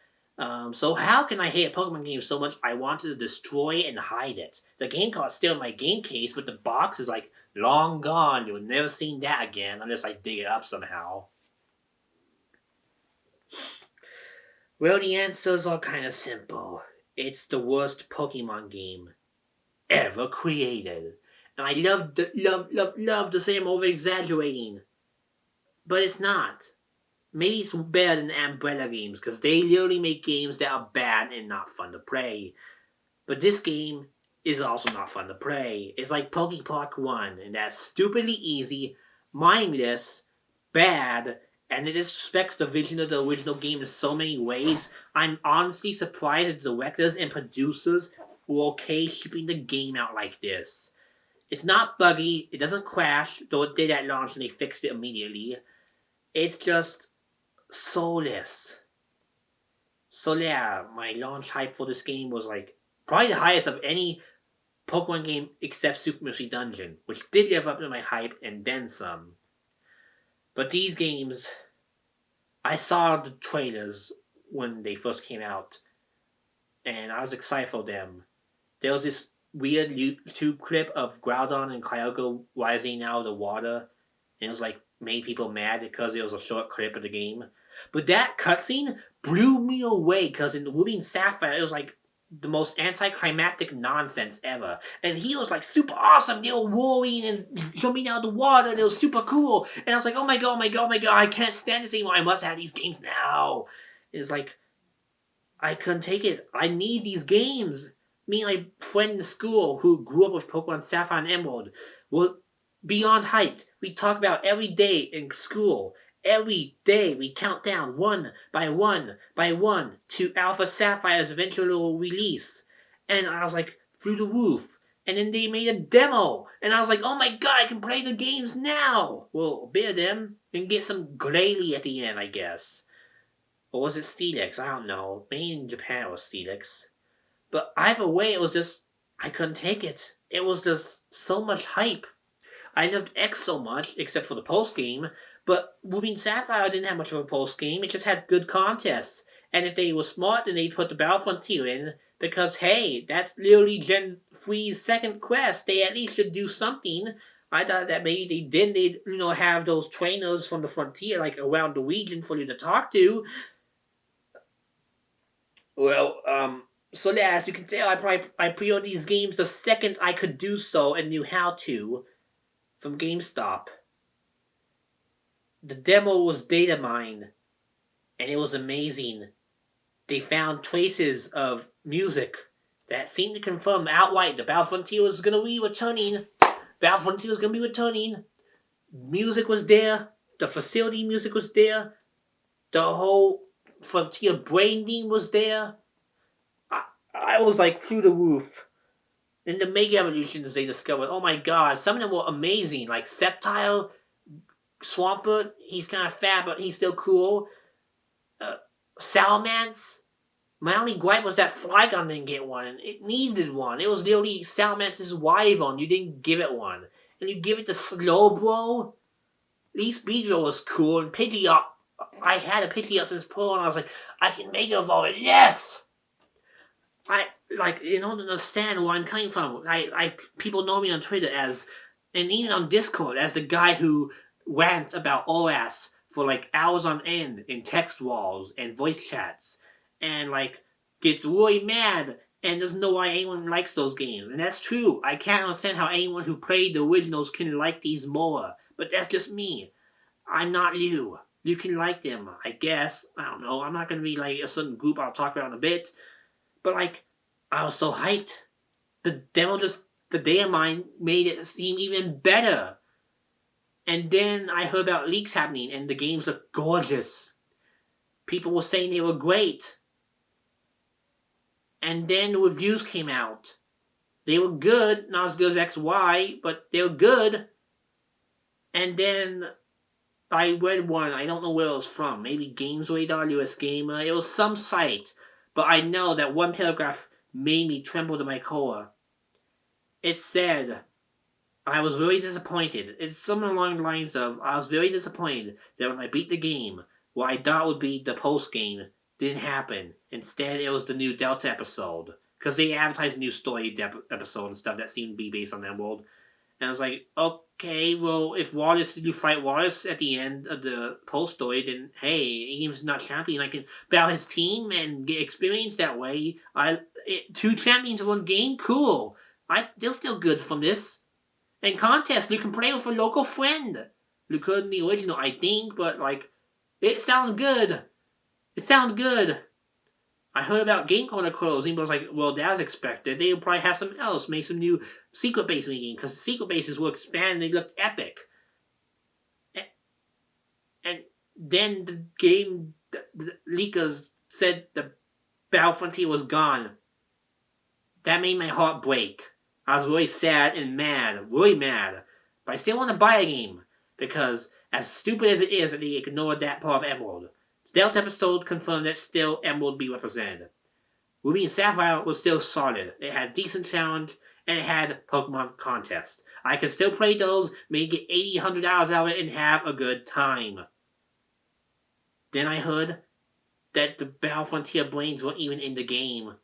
So how can I hate a Pokemon game so much I wanted to destroy and hide it? The game card's still in my game case, but the box is like long gone. You'll never see that again unless I dig it up somehow. Well, the answers are kind of simple. It's the worst Pokemon game ever created. And I love to say I'm over-exaggerating. But it's not. Maybe it's better than Umbrella games, because they literally make games that are bad and not fun to play. But this game is also not fun to play. It's like Pokepark 1, and that's stupidly easy, mindless, bad, and it disrespects the vision of the original game in so many ways. I'm honestly surprised that the directors and producers were okay shipping the game out like this. It's not buggy, it doesn't crash, though it did at launch and they fixed it immediately. It's just soulless. So yeah, my launch hype for this game was like probably the highest of any Pokemon game except Super Mystery Dungeon, which did live up to my hype and then some. But these games, I saw the trailers when they first came out, and I was excited for them. There was this weird YouTube clip of Groudon and Kyogre rising out of the water, and it was like made people mad because it was a short clip of the game. But that cutscene blew me away because in Ruby and Sapphire it was like the most anticlimactic nonsense ever. And he was like super awesome. They were roaring and jumping out of the water and it was super cool. And I was like, oh my god, I can't stand this anymore. I must have these games now. It's like, I couldn't take it. I need these games. Me and my friend in school who grew up with Pokemon Sapphire and Emerald were beyond hyped. We talk about every day in school. Every day we count down one by one to Alpha Sapphire's eventual release. And I was like, through the roof. And then they made a demo. And I was like, oh my god, I can play the games now. Well, a bit of them. And get some Glalie at the end, I guess. Or was it Steelix? I don't know. Maybe in Japan it was Steelix. But either way, it was just, I couldn't take it. It was just so much hype. I loved X so much, except for the post-game, but Ruby and Sapphire didn't have much of a post-game, it just had good contests. And if they were smart, then they'd put the Battle Frontier in, because hey, that's literally Gen Free's second quest, they at least should do something. I thought that maybe they didn't. They'd, have those trainers from the frontier, like, around the region for you to talk to. Well, so yeah, as you can tell, I pre-ordered these games the second I could do so and knew how to from GameStop. The demo was data mined, and it was amazing. They found traces of music that seemed to confirm outright the Battle Frontier was going to be returning. Battle Frontier was going to be returning. Music was there. The facility music was there. The whole Frontier branding was there. I was like through the roof. In the Mega Evolutions, they discovered, oh my god, some of them were amazing. Like Sceptile, Swampert, he's kind of fat, but he's still cool. Salamence. My only gripe was that Flygon didn't get one, and it needed one. It was literally Salamance's Wyvern. You didn't give it one. And you give it to Slowbro? At least Beedrill was cool, and Pidgeot, I had a Pidgeot since Pearl, and I was like, I can make it evolve it. Yes! You don't understand where I'm coming from. People know me on Twitter as, and even on Discord, as the guy who rants about OS for like hours on end in text walls and voice chats, and like gets really mad and doesn't know why anyone likes those games. And that's true. I can't understand how anyone who played the originals can like these more. But that's just me. I'm not you. You can like them, I guess. I don't know. I'm not gonna be like a certain group I'll talk about in a bit. But like, I was so hyped. The data mine made it seem even better. And then I heard about leaks happening, and the games looked gorgeous. People were saying they were great. And then the reviews came out. They were good, not as good as XY, but they were good. And then I read one, I don't know where it was from, maybe Games Radar, US Gamer, it was some site. But I know that one paragraph made me tremble to my core. It said, I was very disappointed. It's something along the lines of, I was very disappointed that when I beat the game, what I thought would be the post-game didn't happen. Instead, it was the new Delta episode. Because they advertised a new story episode and stuff that seemed to be based on that world. And I was like, okay, well, if you fight Wallace at the end of the post story, then hey, he's not champion. I can battle his team and get experience that way. 2 champions in one game, cool. They're still good from this. And contest, you can play with a local friend. You could in the original, I think, but like, it sounded good. It sounded good. I heard about Game Corner closing, but I was like, well, that was expected. They'll probably have something else, make some new secret base in the game, because the secret bases were expanded, they looked epic. And then the game, the leakers said the Battle Frontier was gone. That made my heart break. I was really sad and mad, really mad. But I still want to buy a game, because as stupid as it is that they ignored that part of Emerald, the Delta episode confirmed that still Emerald would be represented. Ruby and Sapphire was still solid. It had decent challenge, and it had Pokemon contest. I could still play those, maybe get 80, 100 hours out of it, and have a good time. Then I heard that the Battle Frontier brains weren't even in the game.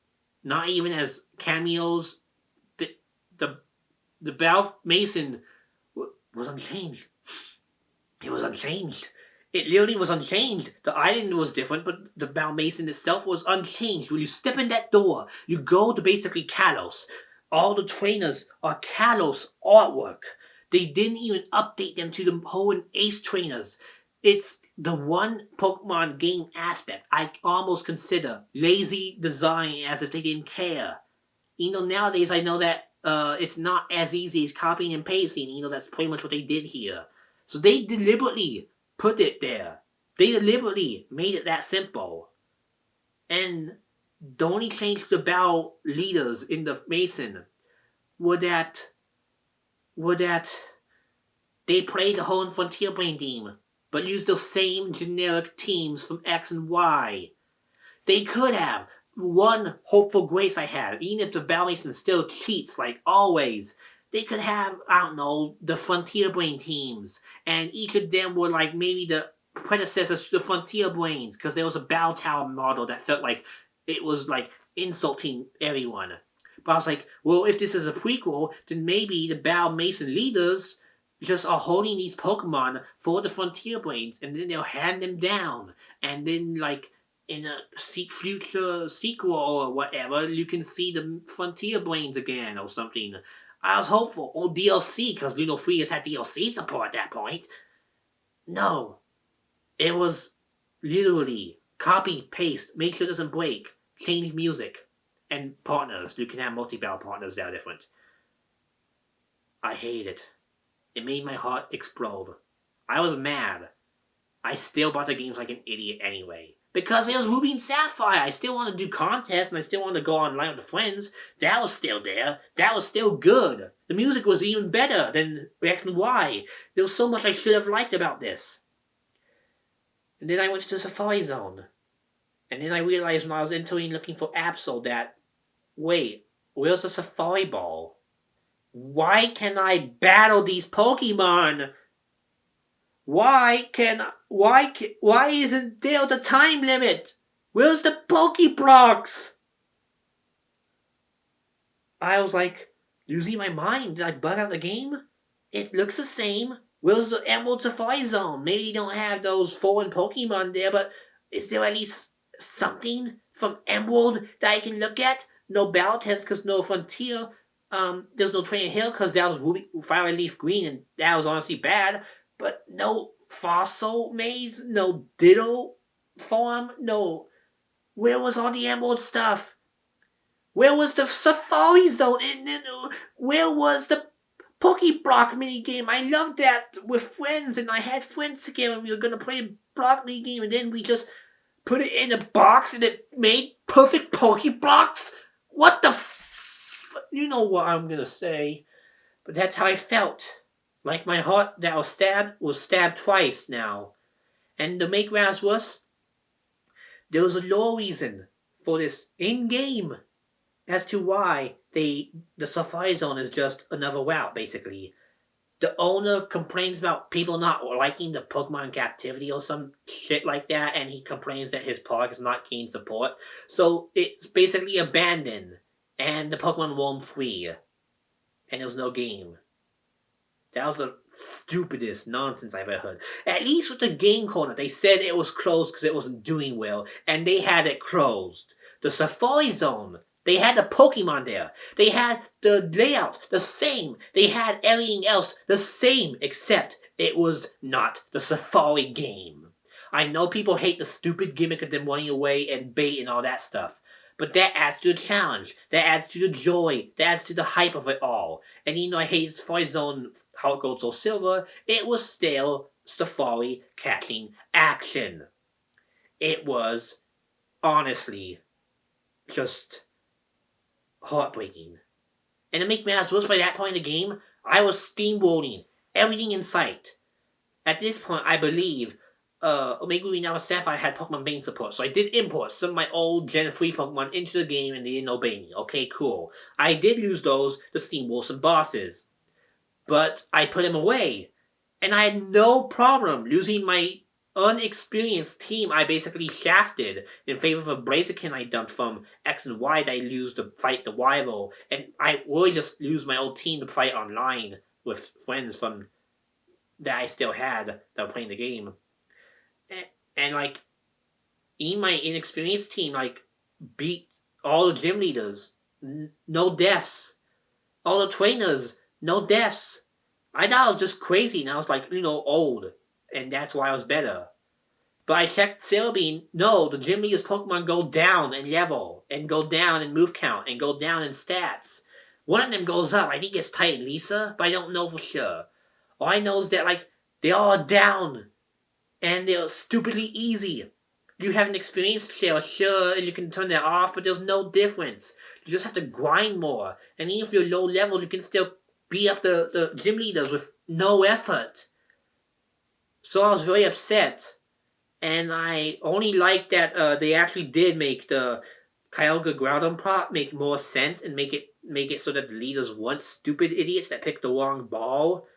Not even as cameos. The Battle Mason was unchanged. It was unchanged. It literally was unchanged. The island was different, but the Battle Mason itself was unchanged. When you step in that door, you go to basically Kalos. All the trainers are Kalos artwork. They didn't even update them to the Hoenn Ace trainers. It's the one Pokemon game aspect I almost consider lazy design, as if they didn't care. Nowadays I know that it's not as easy as copying and pasting. That's pretty much what they did here. So they deliberately put it there. They deliberately made it that simple. And the only change to the battle leaders in the Mason were that they played the Hoenn Frontier Brain team, but used the same generic teams from X and Y. They could have. One hopeful grace I had, even if the Battle Mason still cheats like always, they could have, the Frontier Brain teams, and each of them were like maybe the predecessors to the Frontier Brains, because there was a Battle Tower model that felt like it was like insulting everyone. But I was like, well, if this is a prequel, then maybe the Battle Mason leaders just are holding these Pokemon for the Frontier Brains, and then they'll hand them down, and then like in a future sequel or whatever, you can see the Frontier Brains again or something. I was hopeful, or DLC, because Luno Free has had DLC support at that point. No, it was literally copy, paste, make sure it doesn't break, change music, and partners. You can have multi-battle partners that are different. I hate it. It made my heart explode. I was mad. I still bought the games like an idiot anyway. Because it was Ruby and Sapphire. I still want to do contests and I still want to go online with the friends. That was still there. That was still good. The music was even better than X and Y. There was so much I should have liked about this. And then I went to the Safari Zone. And then I realized when I was entering looking for Absol that, wait, where's the Safari Ball? Why can I battle these Pokemon? Why isn't there the time limit? Where's the Pokeblocks? I was like, losing my mind. Did I bug out the game? It looks the same. Where's the Emerald Safari Zone? Maybe you don't have those foreign Pokemon there, but is there at least something from Emerald that I can look at? No battle test because no Frontier. There's no Trainer Hill because that was Ruby, Fire Leaf Green, and that was honestly bad. But no Fossil Maze, no Ditto Farm, no. Where was all the Emerald stuff? Where was the Safari Zone? And then where was the Pokeblock minigame? I loved that with friends, and I had friends together, and we were gonna play a block minigame, and then we just put it in a box, and it made perfect Pokeblocks. What the you know what I'm gonna say, but that's how I felt. Like my heart that was stabbed twice now. And to make matters worse, there was a law reason for this in-game as to why the Safari Zone is just another route, basically. The owner complains about people not liking the Pokemon captivity or some shit like that, and he complains that his park is not gaining support. So it's basically abandoned, and the Pokemon roam free, and there was no game. That was the stupidest nonsense I've ever heard. At least with the game corner, they said it was closed because it wasn't doing well, and they had it closed. The Safari Zone, they had the Pokemon there. They had the layout the same. They had everything else the same, except it was not the Safari game. I know people hate the stupid gimmick of them running away and bait and all that stuff. But that adds to the challenge. That adds to the joy. That adds to the hype of it all. And even though I hate Safari Zone, how it goes so silver, it was still Safari catching action. It was, honestly, just heartbreaking. And to make matters worse, by that point in the game, I was steamrolling everything in sight. At this point, I believe Omega Ruby Now Sapphire had Pokemon Bane support, so I did import some of my old Gen 3 Pokemon into the game and they didn't obey me. Okay, cool. I did use those to steamroll some bosses, but I put them away. And I had no problem losing my unexperienced team I basically shafted in favor of a Blaziken I dumped from X and Y that I used to fight the rival. And I really just used my old team to fight online with friends from that I still had that were playing the game. And like, even my inexperienced team, like, beat all the gym leaders. No deaths. All the trainers, no deaths. I thought I was just crazy, and I was like, old. And that's why I was better. But I checked Celebi, no, the gym leader's Pokemon go down in level, and go down in move count, and go down in stats. One of them goes up, I think it's Titan Lisa, but I don't know for sure. All I know is that, like, they all are down. And they're stupidly easy. You have an experienced share, sure, and you can turn that off, but there's no difference. You just have to grind more. And even if you're low level, you can still beat up the gym leaders with no effort. So I was very upset. And I only like that they actually did make the Kyogre Groudon plot make more sense and make it so that the leaders weren't stupid idiots that picked the wrong ball.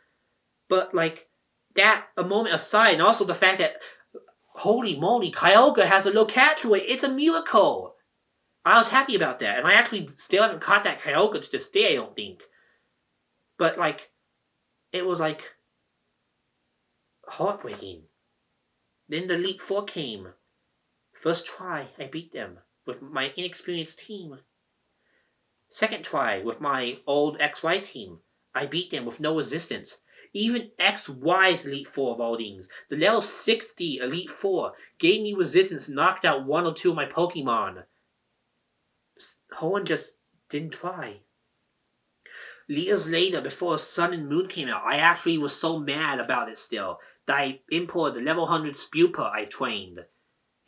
But, like, that a moment aside, and also the fact that, holy moly, Kyogre has a Locatoid. It's a miracle. I was happy about that, and I actually still haven't caught that Kyogre to this day, I don't think. But, like, it was, like, heartbreaking. Then the Elite Four came. First try, I beat them with my inexperienced team. Second try, with my old XY team, I beat them with no resistance. Even XY's Elite Four Voldings, the level 60 Elite Four, gave me resistance and knocked out one or two of my Pokemon. Hoenn just didn't try. Years later, before Sun and Moon came out, I actually was so mad about it still that I imported the level 100 Spewper I trained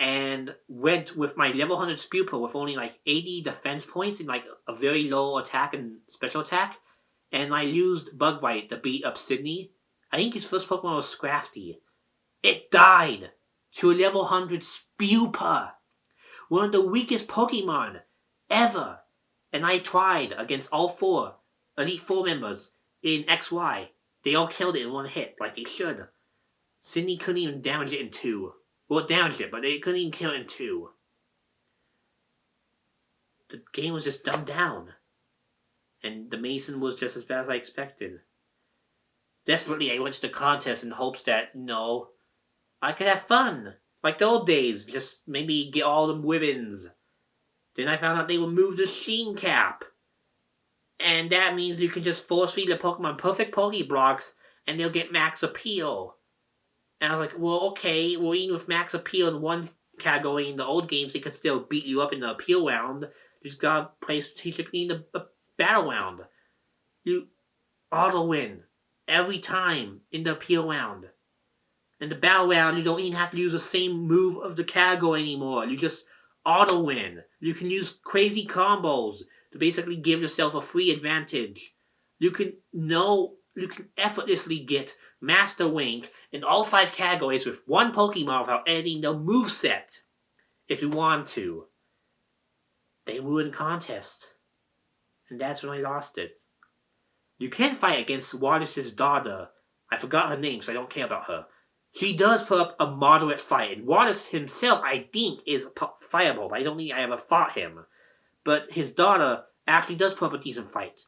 and went with my level 100 Spewper with only like 80 defense points and like a very low attack and special attack. And I used Bug Bite to beat up Sydney. I think his first Pokemon was Scrafty. It died to a level 100 Spewper. One of the weakest Pokemon ever. And I tried against all four Elite Four members in XY. They all killed it in one hit, like they should. Sydney couldn't even damage it in two. Well, it damaged it, but they couldn't even kill it in two. The game was just dumbed down. And the Mason was just as bad as I expected. Desperately, I went to the contest in hopes that, I could have fun. Like the old days, just maybe get all the ribbons. Then I found out they removed the Sheen Cap. And that means you can just force feed the Pokemon perfect Pokeblocks and they'll get max appeal. And I was like, well, okay, well, even with max appeal in one category in the old games, they could still beat you up in the appeal round. You just gotta play strategically in the battle round. You auto win every time in the appeal round. In the battle round, you don't even have to use the same move of the category anymore. You just auto win. You can use crazy combos to basically give yourself a free advantage. You can effortlessly get Master Wink in all 5 categories with one Pokemon without editing the moveset. If you want to. They ruined contest. And that's when I lost it. You can fight against Wallace's daughter. I forgot her name, so I don't care about her. She does put up a moderate fight. And Wallace himself, I think, is fireable. I don't think I ever fought him. But his daughter actually does put up a decent fight.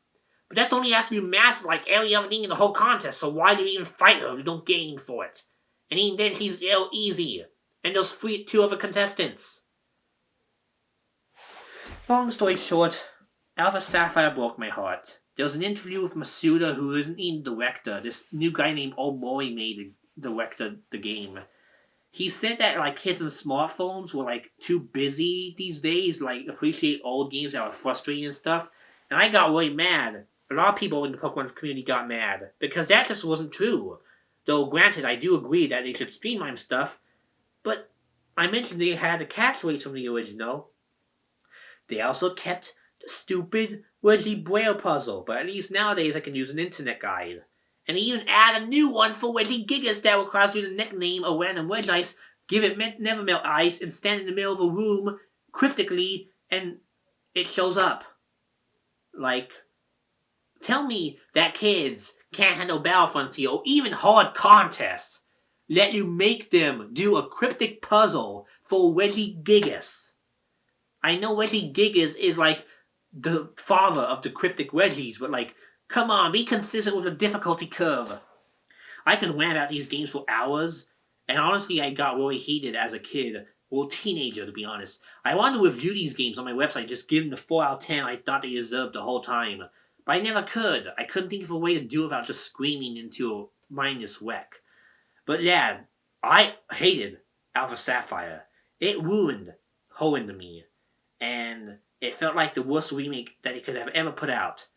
But that's only after you master like every other thing in the whole contest, so why do you even fight her if you don't get anything for it? And even then, she's easy. And those 2 other contestants. Long story short, Alpha Sapphire broke my heart. There was an interview with Masuda, who isn't even the director. This new guy named Omori made the director the game. He said that like kids and smartphones were like too busy these days, like appreciate old games that were frustrating and stuff. And I got really mad. A lot of people in the Pokemon community got mad because that just wasn't true. Though granted, I do agree that they should streamline stuff, but I mentioned they had the catch rates from the original. They also kept the stupid Reggie Braille puzzle, but at least nowadays I can use an internet guide. And they even add a new one for Reggie Gigas that requires you to nickname a random wedge ice, give it never melt ice, and stand in the middle of a room cryptically, and it shows up. Like, tell me that kids can't handle Battle Frontier or even hard contests. Let you make them do a cryptic puzzle for Reggie Gigas. I know Reggie Gigas is like the father of the cryptic Reggies, but like, come on, be consistent with the difficulty curve. I could rant about these games for hours, and honestly, I got really heated as a kid. Well, teenager, to be honest. I wanted to review these games on my website, just give them the 4 out of 10 I thought they deserved the whole time. But I never could. I couldn't think of a way to do it without just screaming into a mindless wreck. But yeah, I hated Alpha Sapphire. It ruined Hoenn to me. And it felt like the worst remake that it could have ever put out.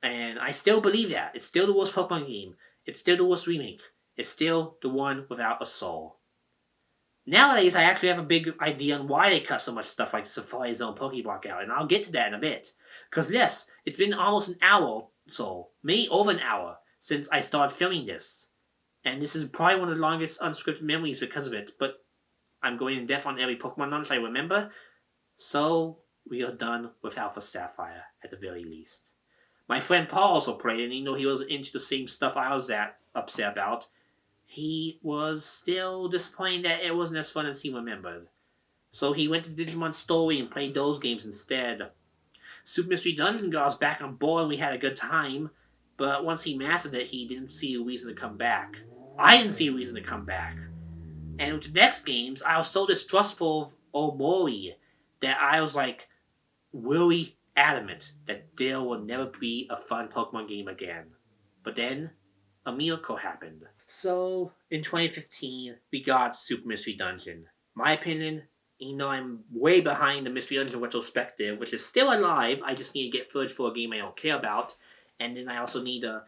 And I still believe that. It's still the worst Pokemon game. It's still the worst remake. It's still the one without a soul. Nowadays, I actually have a big idea on why they cut so much stuff like Safari Zone Pokeblock out, and I'll get to that in a bit. Because yes, it's been almost an hour or so, maybe over an hour, since I started filming this. And this is probably one of the longest unscripted memories because of it, but I'm going in depth on every Pokemon launch I remember. So, we are done with Alpha Sapphire, at the very least. My friend Paul also played, and even though he was into the same stuff I was upset about, he was still disappointed that it wasn't as fun as he remembered. So he went to Digimon Story and played those games instead. Super Mystery Dungeon got us back on board and we had a good time, but once he mastered it, he didn't see a reason to come back. I didn't see a reason to come back. And with the next games, I was so distrustful of Omori that I was like really adamant that there will never be a fun Pokemon game again. But then, a miracle happened. So, in 2015, we got Super Mystery Dungeon. My opinion, I'm way behind the Mystery Dungeon retrospective, which is still alive. I just need to get footage for a game I don't care about. And then I also need to,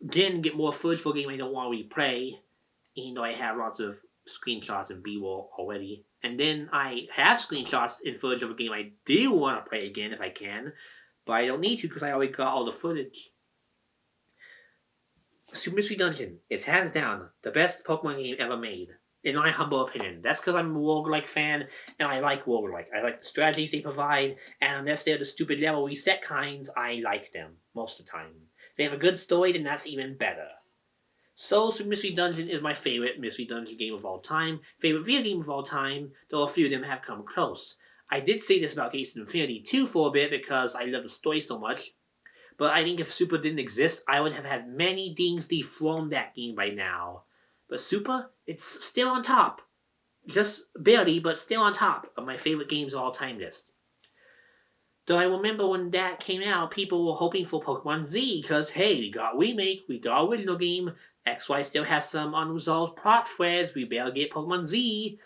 again, get more footage for a game I don't want to replay. Even though I have lots of screenshots and B-roll already. And then I have screenshots and footage of a game I do want to play again if I can. But I don't need to because I already got all the footage. Super Mystery Dungeon is hands down the best Pokemon game ever made, in my humble opinion. That's because I'm a roguelike fan, and I like roguelike. I like the strategies they provide, and unless they're the stupid level reset kinds, I like them most of the time. If they have a good story, then that's even better. So, Super Mystery Dungeon is my favorite Mystery Dungeon game of all time, favorite video game of all time, though a few of them have come close. I did say this about Gates of Infinity 2 for a bit because I love the story so much, but I think if Super didn't exist, I would have had many things dethrone that game by now. But Super, it's still on top. Just barely, but still on top of my favorite games of all time list. Though I remember when that came out, people were hoping for Pokemon Z, because hey, we got remake, we got original game, XY still has some unresolved plot threads, we better get Pokemon Z,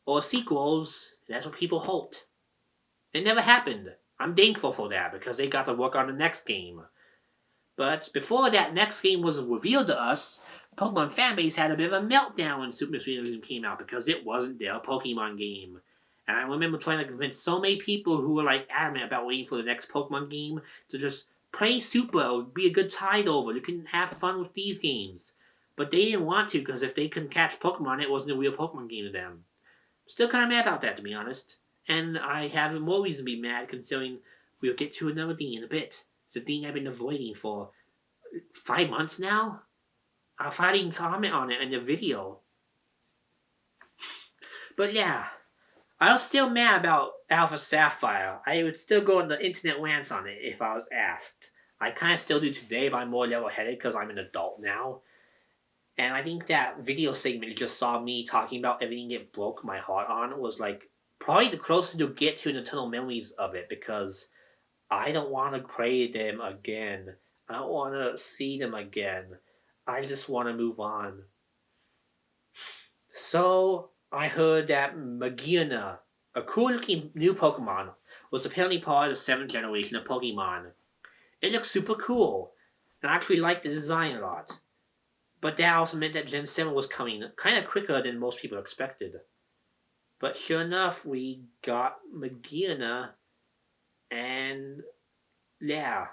or sequels, that's what people hoped. It never happened. I'm thankful for that, because they got to work on the next game. But before that next game was revealed to us, the Pokemon fanbase had a bit of a meltdown when Super Mystery Dungeon came out, because it wasn't their Pokemon game. And I remember trying to convince so many people who were like adamant about waiting for the next Pokemon game to just play Super. It would be a good tide over. You can have fun with these games. But they didn't want to because if they couldn't catch Pokemon, it wasn't a real Pokemon game to them. Still kind of mad about that, to be honest. And I have more reason to be mad considering we'll get to another thing in a bit. The thing I've been avoiding for 5 months now? I'll finally comment on it in the video. But yeah. I was still mad about Alpha Sapphire. I would still go on the internet rants on it if I was asked. I kind of still do today, but I'm more level-headed because I'm an adult now. And I think that video segment you just saw me talking about everything it broke my heart on was like probably the closest you'll get to an eternal memories of it because I don't want to play them again. I don't want to see them again. I just want to move on. So, I heard that Magearna, a cool-looking new Pokemon, was apparently part of the 7th generation of Pokemon. It looks super cool, and I actually like the design a lot. But that also meant that Gen 7 was coming kind of quicker than most people expected. But sure enough, we got Magearna, and yeah.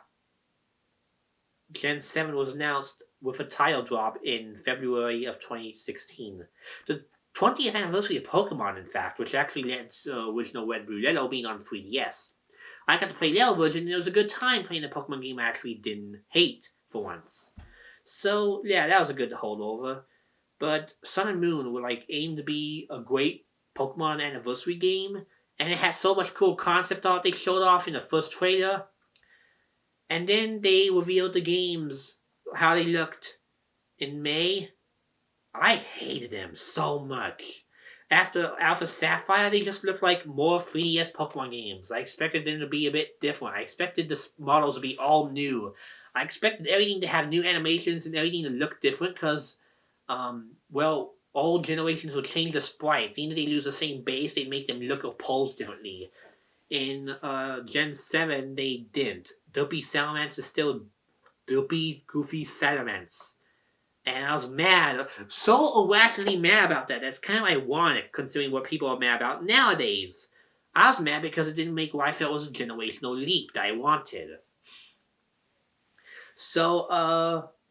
Gen 7 was announced with a title drop in February of 2016. The 20th anniversary of Pokemon, in fact, which actually led to the original Red Blue Yellow being on 3DS. I got to play the Yellow version, and it was a good time playing a Pokemon game I actually didn't hate for once. So, yeah, that was a good holdover. But Sun and Moon were like aimed to be a great Pokemon anniversary game, and it had so much cool concept art they showed off in the first trailer. And then they revealed the games, how they looked in May. I hated them so much. After Alpha Sapphire, they just looked like more 3DS Pokemon games. I expected them to be a bit different. I expected the models to be all new. I expected everything to have new animations and everything to look different because, old generations would change the sprites. Even if they use the same base, they make them look or pose differently. In Gen 7, they didn't. Dopey Salamence is still Dopey, Goofy Salamence. And I was mad. So irrationally mad about that. That's kind of ironic, considering what people are mad about nowadays. I was mad because it didn't make what I felt was a generational leap that I wanted. So,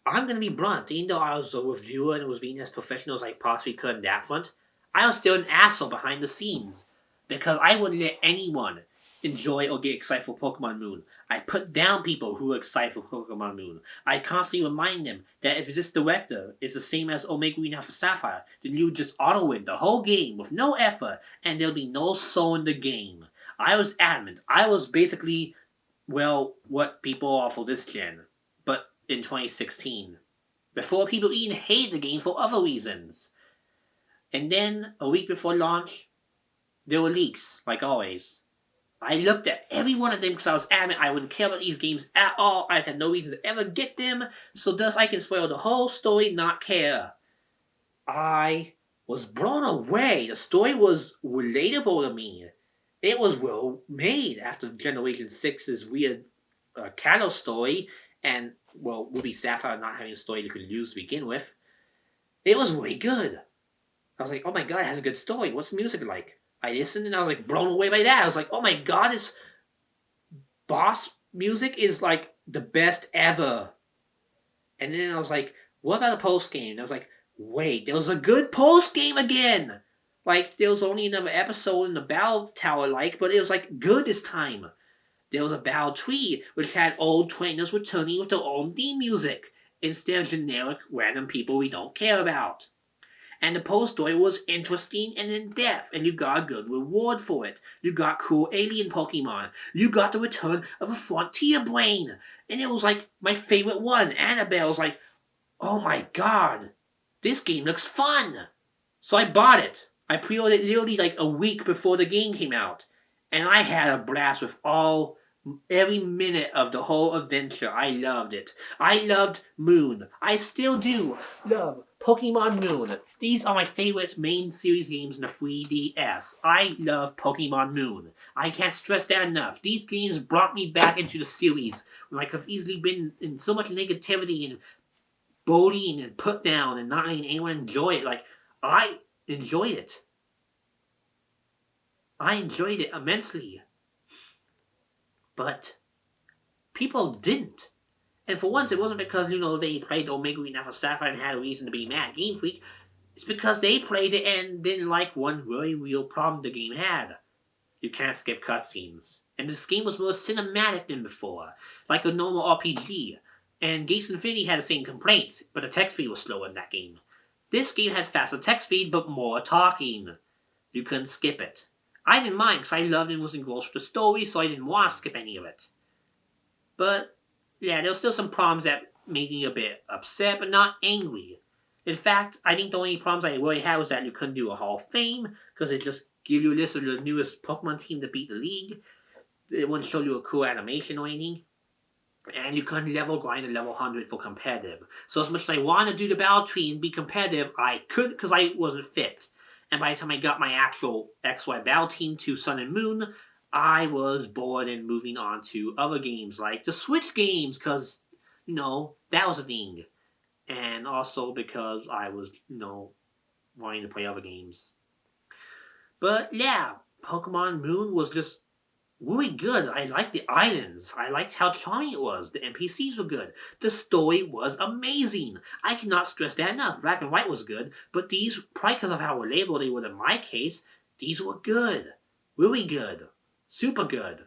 I'm going to be blunt. Even though I was a reviewer and was being as professional as I possibly could in that front, I was still an asshole behind the scenes. Because I wouldn't let anyone, enjoy or get excited for Pokemon Moon. I put down people who are excited for Pokemon Moon. I constantly remind them that if this director is the same as Omega Green Alpha Sapphire, then you just auto win the whole game with no effort, and there'll be no soul in the game. I was adamant. I was basically, well, what people are for this gen, but in 2016. Before people even hated the game for other reasons. And then, a week before launch, there were leaks, like always. I looked at every one of them because I was adamant I wouldn't care about these games at all. I had no reason to ever get them, so thus I can spoil the whole story, not care. I was blown away. The story was relatable to me. It was well made after Generation 6's weird Kato story, and, well, Ruby Sapphire not having a story you could use to begin with. It was really good. I was like, oh my god, it has a good story. What's the music like? I listened and I was like blown away by that. I was like, oh my god, this boss music is like the best ever. And then I was like, what about a post game? And I was like, wait, there was a good post game again. Like, there was only another episode in the Battle Tower, but it was like good this time. There was a Battle Tree, which had old trainers returning with their own theme music, instead of generic random people we don't care about. And the post story was interesting and in-depth, and you got a good reward for it. You got cool alien Pokemon. You got the return of a Frontier Brain. And it was like my favorite one. Annabelle was like, oh my god, this game looks fun. So I bought it. I pre-ordered it literally like a week before the game came out. And I had a blast with every minute of the whole adventure. I loved it. I loved Moon. I still do love Pokemon Moon. These are my favorite main series games in the 3DS. I love Pokemon Moon. I can't stress that enough. These games brought me back into the series when I could have easily been in so much negativity and bullying and put down and not letting anyone enjoy it. I enjoyed it. I enjoyed it immensely. But people didn't. And for once, it wasn't because, they played Omega Green Alpha Sapphire and had a reason to be mad Game Freak. It's because they played it and didn't like one very real problem the game had. You can't skip cutscenes. And this game was more cinematic than before, like a normal RPG. And Gates Infinity had the same complaints, but the text speed was slower in that game. This game had faster text speed, but more talking. You couldn't skip it. I didn't mind because I loved and was engrossed with the story, so I didn't want to skip any of it. But yeah, there were still some problems that made me a bit upset, but not angry. In fact, I think the only problems I really had was that you couldn't do a Hall of Fame, because it just gave you a list of the newest Pokemon team to beat the league. It wouldn't show you a cool animation or anything. And you couldn't level grind to level 100 for competitive. So as much as I wanted to do the Battle Tree and be competitive, I couldn't because I wasn't fit. And by the time I got my actual XY Battle Team to Sun and Moon, I was bored and moving on to other games like the Switch games because, that was a thing. And also because I was, wanting to play other games. But yeah, Pokemon Moon was just really good. I liked the islands. I liked how charming it was. The NPCs were good. The story was amazing. I cannot stress that enough. Black and White was good, but these, probably because of how relatable they were in my case, these were good. Really good. Super good.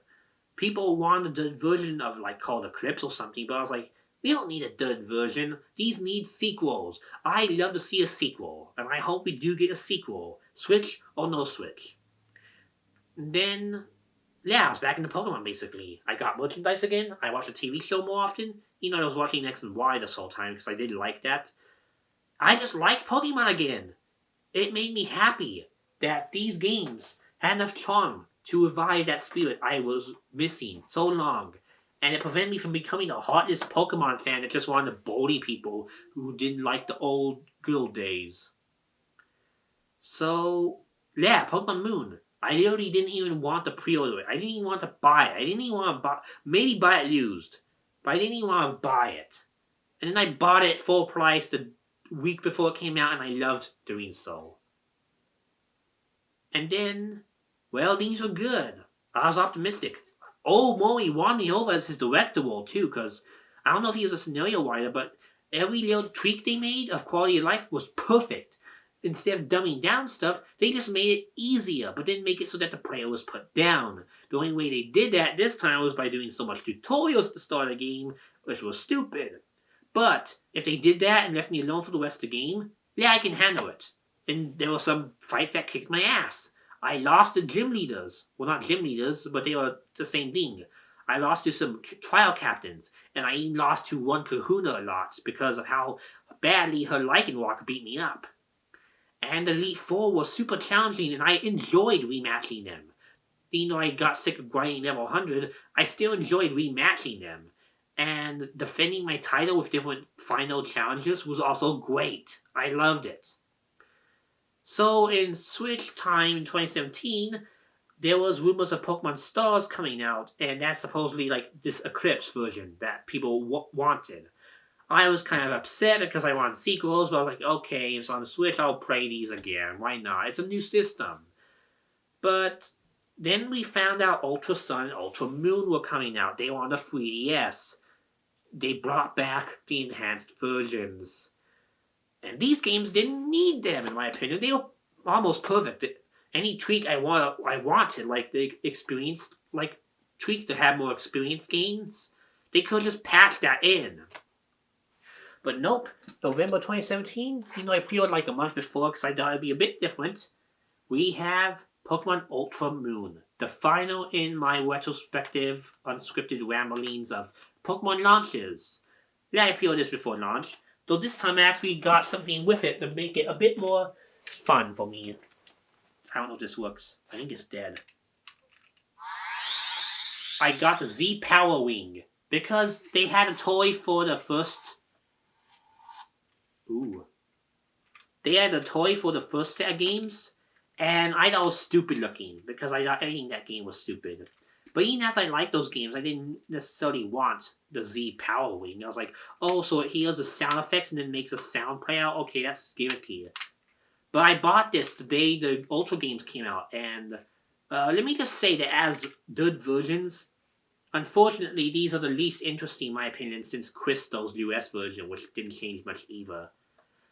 People wanted a version of called Eclipse or something, but I was like, we don't need a dud version. These need sequels. I love to see a sequel, and I hope we do get a sequel. Switch or no Switch. And then, yeah, I was back into Pokemon basically. I got merchandise again. I watched the TV show more often. I was watching X and Y this whole time because I did like that. I just liked Pokemon again. It made me happy that these games had enough charm to revive that spirit I was missing so long. And it prevented me from becoming the hottest Pokemon fan that just wanted to bully people who didn't like the old good old days. So, yeah, Pokemon Moon. I literally didn't even want to pre-order it. I didn't even want to buy it. I didn't even want to maybe buy it used. But I didn't even want to buy it. And then I bought it full price the week before it came out, and I loved doing so. And then, well, things were good. I was optimistic. Old Mori won me over as his director role, too, because I don't know if he was a scenario writer, but every little tweak they made of quality of life was perfect. instead of dumbing down stuff, they just made it easier, but didn't make it so that the player was put down. The only way they did that this time was by doing so much tutorials at the start of the game, which was stupid. But if they did that and left me alone for the rest of the game, yeah, I can handle it. And there were some fights that kicked my ass. I lost to gym leaders. Well, not gym leaders, but they were the same thing. I lost to some trial captains, and I even lost to one Kahuna a lot because of how badly her Lycan Walker beat me up. And Elite Four was super challenging, and I enjoyed rematching them. Even though I got sick of grinding level 100, I still enjoyed rematching them. And defending my title with different final challenges was also great. I loved it. So in Switch time in 2017, there was rumors of Pokemon Stars coming out, and that's supposedly like this Eclipse version that people wanted. I was kind of upset because I wanted sequels, but I was like, okay, if it's on the Switch, I'll play these again. Why not? It's a new system. But then we found out Ultra Sun and Ultra Moon were coming out. They were on the 3DS. They brought back the enhanced versions. And these games didn't need them, in my opinion. They were almost perfect. Any tweak I wanted, like the experience, like tweak to have more experience gains, they could just patch that in. But nope, November 2017, I pre-ordered like a month before because I thought it'd be a bit different. We have Pokemon Ultra Moon, the final in my retrospective unscripted ramblings of Pokemon launches. Yeah, I pre-ordered this before launch, though this time I actually got something with it to make it a bit more fun for me. I don't know if this works. I think it's dead. I got the Z Power Wing because they had a toy for the first... They had a toy for the first set of games, and I thought it was stupid looking because I thought everything in that game was stupid. But even as I liked those games, I didn't necessarily want the Z Power Wing. I was like, oh, so it hears the sound effects and then makes a sound play out? Okay, that's gimmicky. But I bought this the day the Ultra games came out, and let me just say that as good versions, unfortunately, these are the least interesting, in my opinion, since Crystal's US version, which didn't change much either.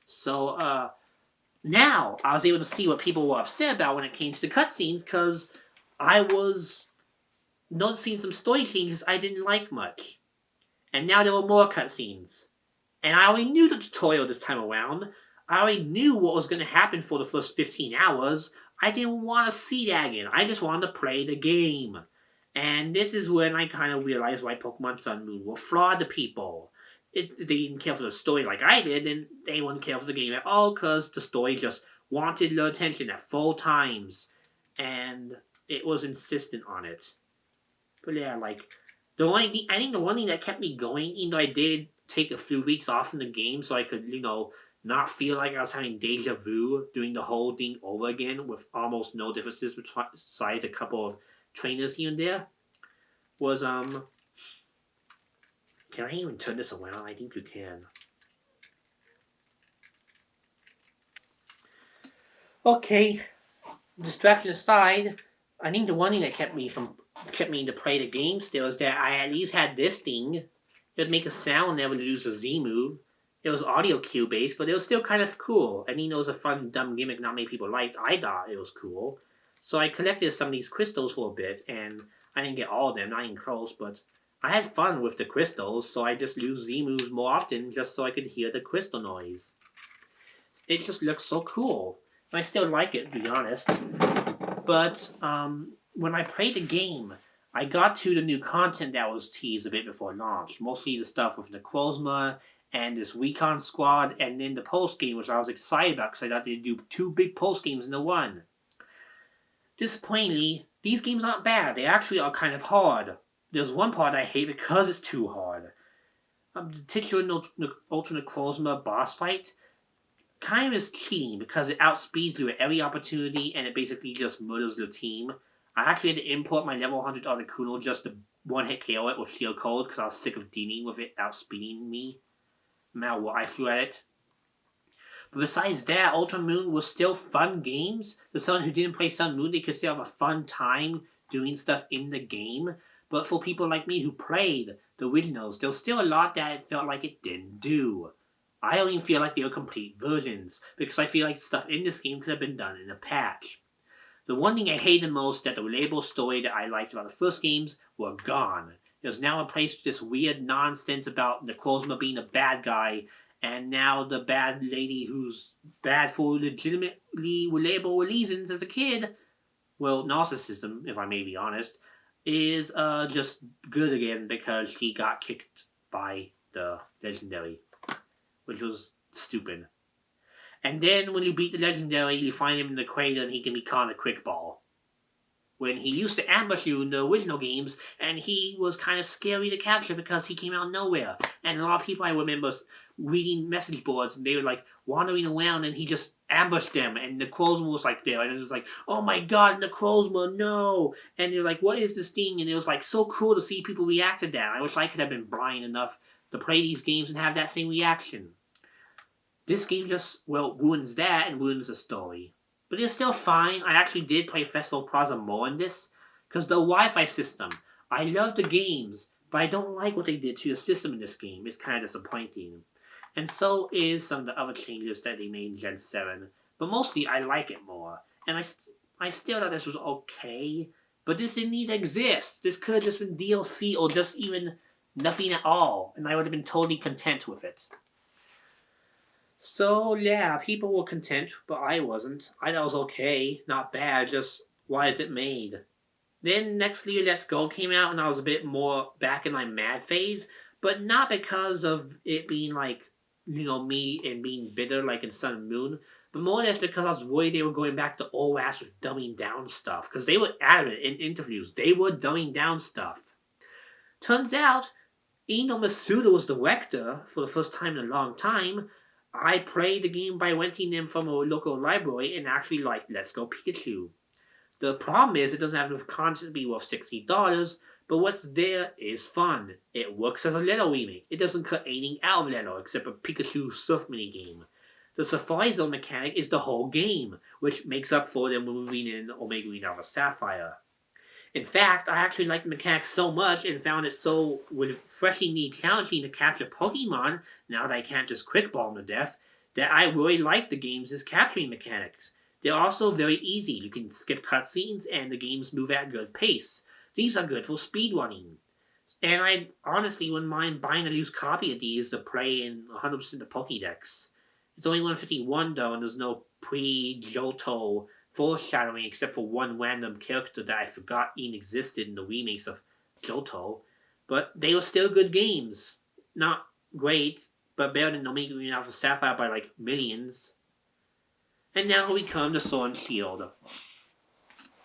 So, now I was able to see what people were upset about when it came to the cutscenes, because I was noticing some story changes I didn't like much. And now there were more cutscenes. And I already knew the tutorial this time around. I already knew what was going to happen for the first 15 hours. I didn't want to see that again. I just wanted to play the game. And this is when I kind of realized why Pokemon Sun and Moon were flawed to people. They didn't care for the story like I did, and they wouldn't care for the game at all because the story just wanted their attention at full times. And it was insistent on it. But yeah, like, I think the one thing that kept me going, even though I did take a few weeks off from the game so I could, not feel like I was having deja vu doing the whole thing over again with almost no differences besides a couple of trainers here and there, was, can I even turn this around? I think you can. Okay, distraction aside, I think the one thing that kept me to play the game still is that I at least had this thing. It would make a sound whenever to use a Z move. It was audio cue based, but it was still kind of cool. I mean, it was a fun, dumb gimmick not many people liked. I thought it was cool. So I collected some of these crystals for a bit, and I didn't get all of them, not even close, but I had fun with the crystals, so I just used Z moves more often just so I could hear the crystal noise. It just looks so cool. And I still like it, to be honest. But when I played the game, I got to the new content that was teased a bit before launch. Mostly the stuff with Necrozma and this Recon Squad, and then the post-game, which I was excited about because I thought they'd do 2 big post-games into one. Disappointingly, these games aren't bad. They actually are kind of hard. There's one part I hate because it's too hard. The titular Ultra Necrozma boss fight kind of is cheating because it outspeeds you at every opportunity and it basically just murders the team. I actually had to import my level 100 Articuno just to one-hit KO it with Shield Code because I was sick of dealing with it outspeeding me no matter what I threw at it. But besides that, Ultra Moon was still fun games. For someone who didn't play Sun Moon, they could still have a fun time doing stuff in the game. But for people like me who played the originals, there was still a lot that it felt like it didn't do. I don't even feel like they were complete versions, because I feel like stuff in this game could have been done in a patch. The one thing I hated the most that the relatable story that I liked about the first games were gone. It was now replaced with this weird nonsense about Necrozma being a bad guy, and now the bad lady who's bad for legitimately relatable reasons as a kid, well, narcissism, if I may be honest, is just good again because she got kicked by the legendary, which was stupid. And then when you beat the legendary, you find him in the crater and he can be caught in a quick ball. When he used to ambush you in the original games, and he was kind of scary to capture because he came out of nowhere. And a lot of people I remember reading message boards, and they were like wandering around, and he just ambushed them, and the Necrozma was like there, and it was like, oh my god, Necrozma, no! And they're like, what is this thing? And it was like so cool to see people react to that. I wish I could have been blind enough to play these games and have that same reaction. This game just, well, ruins that and ruins the story. But it's still fine. I actually did play Festival Plaza more in this, because the Wi-Fi system, I love the games, but I don't like what they did to the system in this game. It's kind of disappointing. And so is some of the other changes that they made in Gen 7. But mostly, I like it more. And I still thought this was okay, but this didn't need to exist. This could have just been DLC or just even nothing at all, and I would have been totally content with it. So yeah, people were content, but I wasn't. I thought it was okay, not bad, just why is it made? Then next year Let's Go came out and I was a bit more back in my mad phase, but not because of it being like, me and being bitter like in Sun and Moon, but more or less because I was worried they were going back to old ass with dumbing down stuff, because they were adamant in interviews, they were dumbing down stuff. Turns out, even though Masuda was the director for the first time in a long time, I played the game by renting them from a local library and actually liked Let's Go Pikachu. The problem is it doesn't have enough content to be worth $60, but what's there is fun. It works as a Leto remake. It doesn't cut anything out of Leto except a Pikachu surf minigame. The Safari Zone mechanic is the whole game, which makes up for them moving in Omega Green Alpha Sapphire. In fact, I actually liked the mechanics so much and found it so refreshingly challenging to capture Pokemon, now that I can't just quick ball them to death, that I really liked the game's capturing mechanics. They're also very easy. You can skip cutscenes and the games move at a good pace. These are good for speedrunning. And I honestly wouldn't mind buying a loose copy of these to play in 100% of Pokédex. It's only 151 though, and there's no pre-Johto foreshadowing except for one random character that I forgot even existed in the remakes of Johto. But they were still good games. Not great, but better than Omega Green Alpha Sapphire by like millions. And now we come to Sword and Shield.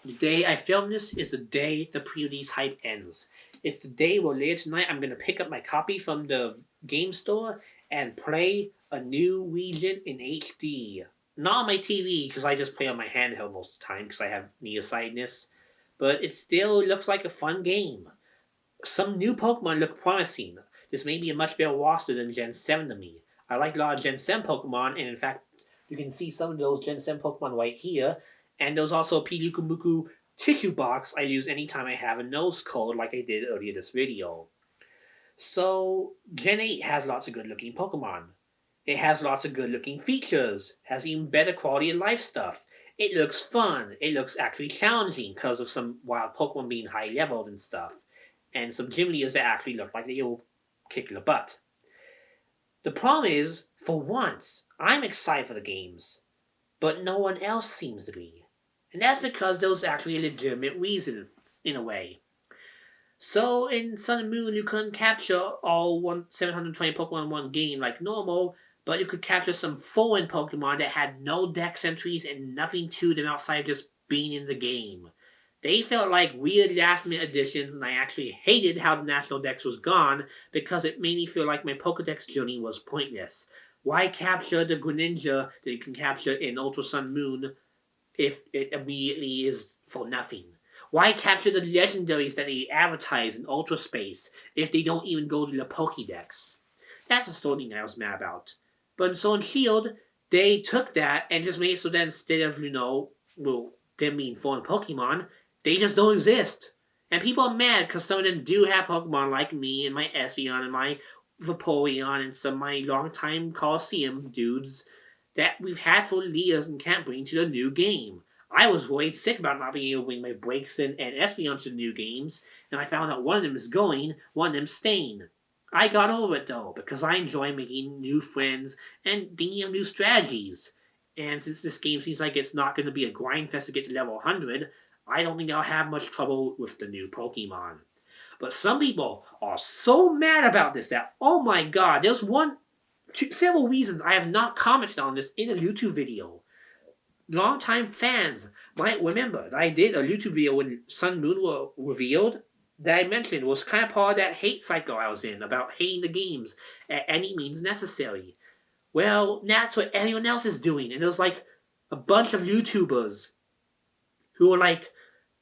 The day I film this is the day the pre-release hype ends. It's the day where later tonight I'm going to pick up my copy from the game store and play a new region in HD. Not on my TV, because I just play on my handheld most of the time, because I have nearsightedness. But it still looks like a fun game. Some new Pokemon look promising. This may be a much better roster than Gen 7 to me. I like a lot of Gen 7 Pokemon, and in fact, you can see some of those Gen 7 Pokemon right here. And there's also a Pidgeotto tissue box I use anytime I have a nose cold, like I did earlier this video. So, Gen 8 has lots of good looking Pokemon. It has lots of good looking features, has even better quality of life stuff. It looks fun, it looks actually challenging because of some wild Pokemon being high leveled and stuff. And some gym leaders that actually look like they will kick your butt. The problem is, for once, I'm excited for the games, but no one else seems to be. And that's because there was actually a legitimate reason, in a way. So, in Sun and Moon, you couldn't capture all 720 Pokemon in one game like normal, but you could capture some foreign Pokemon that had no dex entries and nothing to them outside of just being in the game. They felt like weird last-minute additions, and I actually hated how the National Dex was gone because it made me feel like my Pokedex journey was pointless. Why capture the Greninja that you can capture in Ultra Sun Moon if it immediately is for nothing? Why capture the legendaries that they advertise in Ultra Space if they don't even go to the Pokédex? That's the sort of thing I was mad about. But in Sword and Shield, they took that and just made it so that instead of, them being foreign Pokemon, they just don't exist. And people are mad because some of them do have Pokemon like me and my Espeon and my Vaporeon and some of my longtime Coliseum dudes that we've had for years and can't bring to the new game. I was worried sick about not being able to bring my Braixen and Espeon to the new games, and I found out one of them is going, one of them staying. I got over it though, because I enjoy making new friends and thinking of new strategies. And since this game seems like it's not going to be a grind fest to get to level 100, I don't think I'll have much trouble with the new Pokemon. But some people are so mad about this that, oh my god, there's several reasons I have not commented on this in a YouTube video. Longtime fans might remember that I did a YouTube video when Sun Moon were revealed that I mentioned was kind of part of that hate cycle I was in about hating the games at any means necessary. Well, that's what everyone else is doing, and there's like a bunch of YouTubers who are like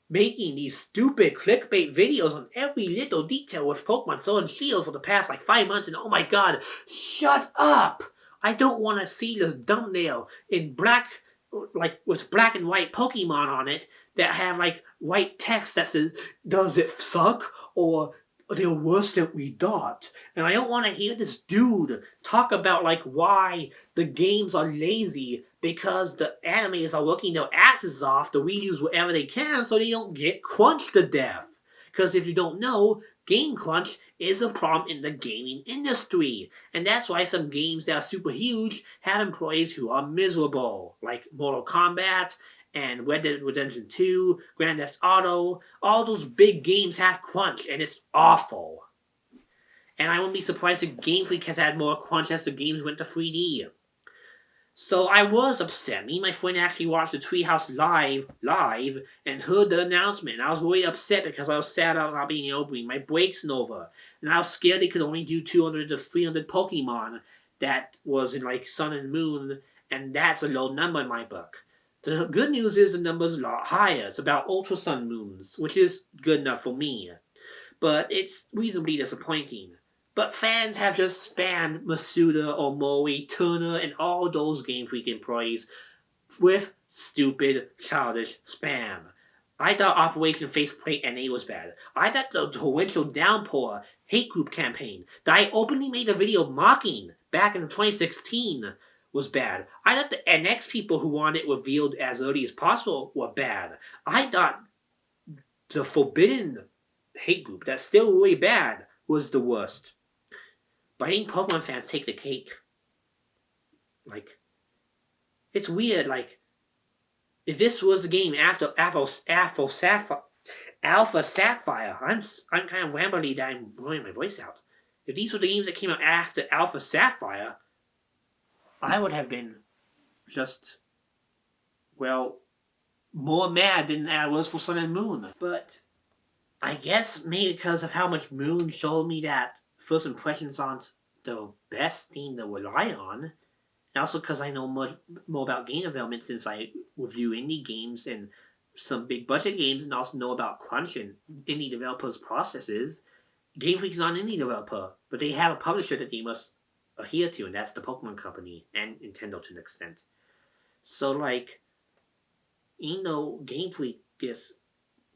making these stupid clickbait videos on every little detail with Pokemon Sword and Shield for the past like 5 months, and oh my god, shut up! I don't want to see this thumbnail in black, like with black and white Pokemon on it that have like white text that says, "Does it suck?" or "They're worse than we thought." And I don't want to hear this dude talk about like why the games are lazy because the animators are working their asses off to reuse whatever they can so they don't get crunched to death. Because if you don't know, game crunch is a problem in the gaming industry. And that's why some games that are super huge have employees who are miserable, like Mortal Kombat and Red Dead Redemption 2, Grand Theft Auto. All those big games have crunch, and it's awful. And I wouldn't be surprised if Game Freak has had more crunch as the games went to 3D. So I was upset. Me and my friend actually watched the Treehouse live and heard the announcement. I was really upset because I was sad about not being able to bring my Braixen over. And I was scared they could only do 200 to 300 Pokemon. That was in like Sun and Moon, and that's a low number in my book. The good news is the number's a lot higher. It's about Ultra Sun Moons, which is good enough for me. But it's reasonably disappointing. But fans have just spammed Masuda, Omori, Turner, and all those Game Freak employees with stupid, childish spam. I thought Operation Faceplate NA was bad. I thought the Torrential Downpour hate group campaign that I openly made a video mocking back in 2016 was bad. I thought the NX people who wanted it revealed as early as possible were bad. I thought the Forbidden hate group that's still really bad was the worst. But I think Pokemon fans take the cake. Like, it's weird. Like, if this was the game after Alpha Sapphire, I'm kind of rambly that I'm blowing my voice out. If these were the games that came out after Alpha Sapphire, I would have been just, well, more mad than I was for Sun and Moon. But I guess maybe because of how much Moon showed me that first impressions aren't the best thing to rely on. And also because I know much more about game development since I review indie games and some big budget games, and also know about crunch and indie developers' processes. Game Freak's not an indie developer, but they have a publisher that they must adhere to, and that's the Pokemon Company and Nintendo to an extent. So, like, even though Game Freak gets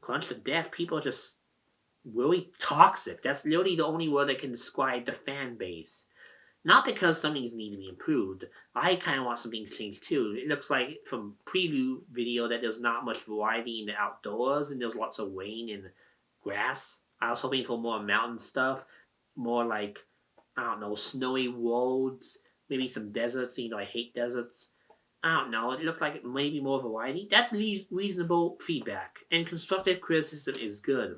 crunched to death, people are just really toxic. That's literally the only word that can describe the fan base. Not because some things need to be improved. I kind of want some things changed too. It looks like from preview video that there's not much variety in the outdoors, and there's lots of rain and grass. I was hoping for more mountain stuff, more like, I don't know, snowy roads, maybe some deserts. You know, I hate deserts. I don't know. It looks like maybe more variety. That's reasonable feedback, and constructive criticism is good.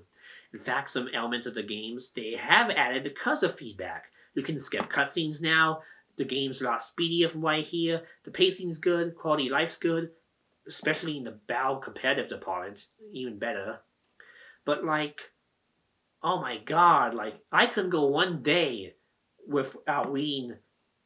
In fact, some elements of the games they have added because of feedback. You can skip cutscenes now. The game's a lot speedier from what I hear. The pacing's good. Quality of life's good. Especially in the battle competitive department. Even better. But like, oh my god, like, I couldn't go one day without reading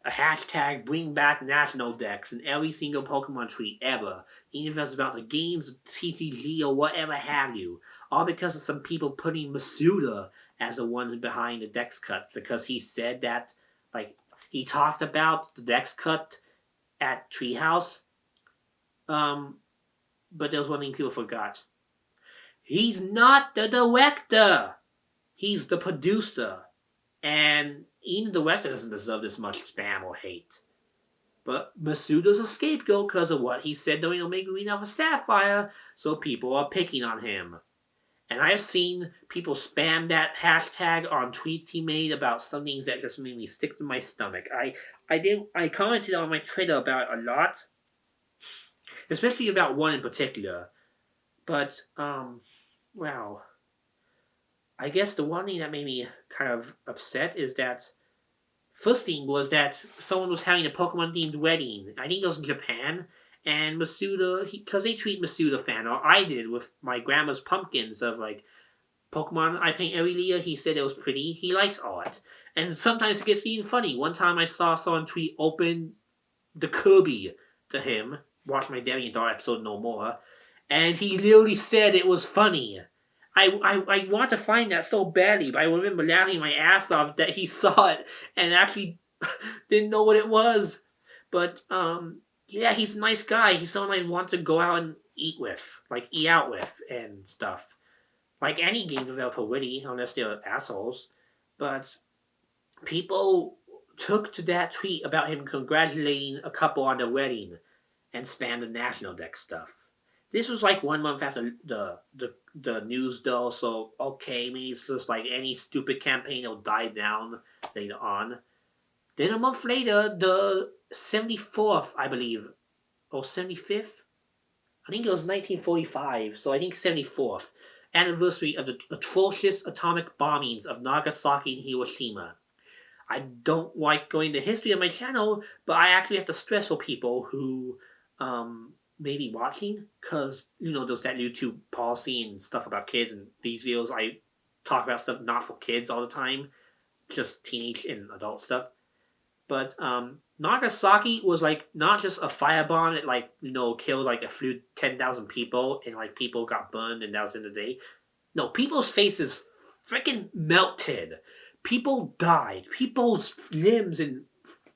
a hashtag bring back national decks in every single Pokemon tweet ever. Even if it's about the games, TCG, or whatever have you. All because of some people putting Masuda as the one behind the dex cut, because he said that, like, he talked about the dex cut at Treehouse. But there was one thing people forgot. He's not the director. He's the producer. And even the director doesn't deserve this much spam or hate. But Masuda's a scapegoat because of what he said during Omega Green Alpha Sapphire, so people are picking on him. And I've seen people spam that hashtag on tweets he made about some things that just made me sick to my stomach. I commented on my Twitter about it a lot, especially about one in particular. But well, I guess the one thing that made me kind of upset is that first thing was that someone was having a Pokemon themed wedding. I think it was in Japan. And Masuda, because they treat Masuda fan, or I did with my grandma's pumpkins of like Pokemon I paint every year. He said it was pretty. He likes art. And sometimes it gets even funny. One time I saw someone tweet open the Kirby to him. Watch my Deviant episode no more. And he literally said it was funny. I want to find that so badly, but I remember laughing my ass off that he saw it and actually didn't know what it was. But yeah, he's a nice guy. He's someone I want to go out and eat out with and stuff. Like any game developer really, unless they're assholes. But people took to that tweet about him congratulating a couple on their wedding and spammed the National Dex stuff. This was like 1 month after the news though, so okay, maybe it's just like any stupid campaign will die down later on. Then a month later, the 74th, I believe, or 75th? I think it was 1945, so I think 74th anniversary of the atrocious atomic bombings of Nagasaki and Hiroshima. I don't like going to history on my channel, but I actually have to stress for people who may be watching, because, there's that YouTube policy and stuff about kids, and these videos I talk about stuff not for kids all the time, just teenage and adult stuff. But Nagasaki was like not just a firebomb that killed like a few 10,000 people and like people got burned and that was in the day. No, people's faces freaking melted. People died. People's limbs and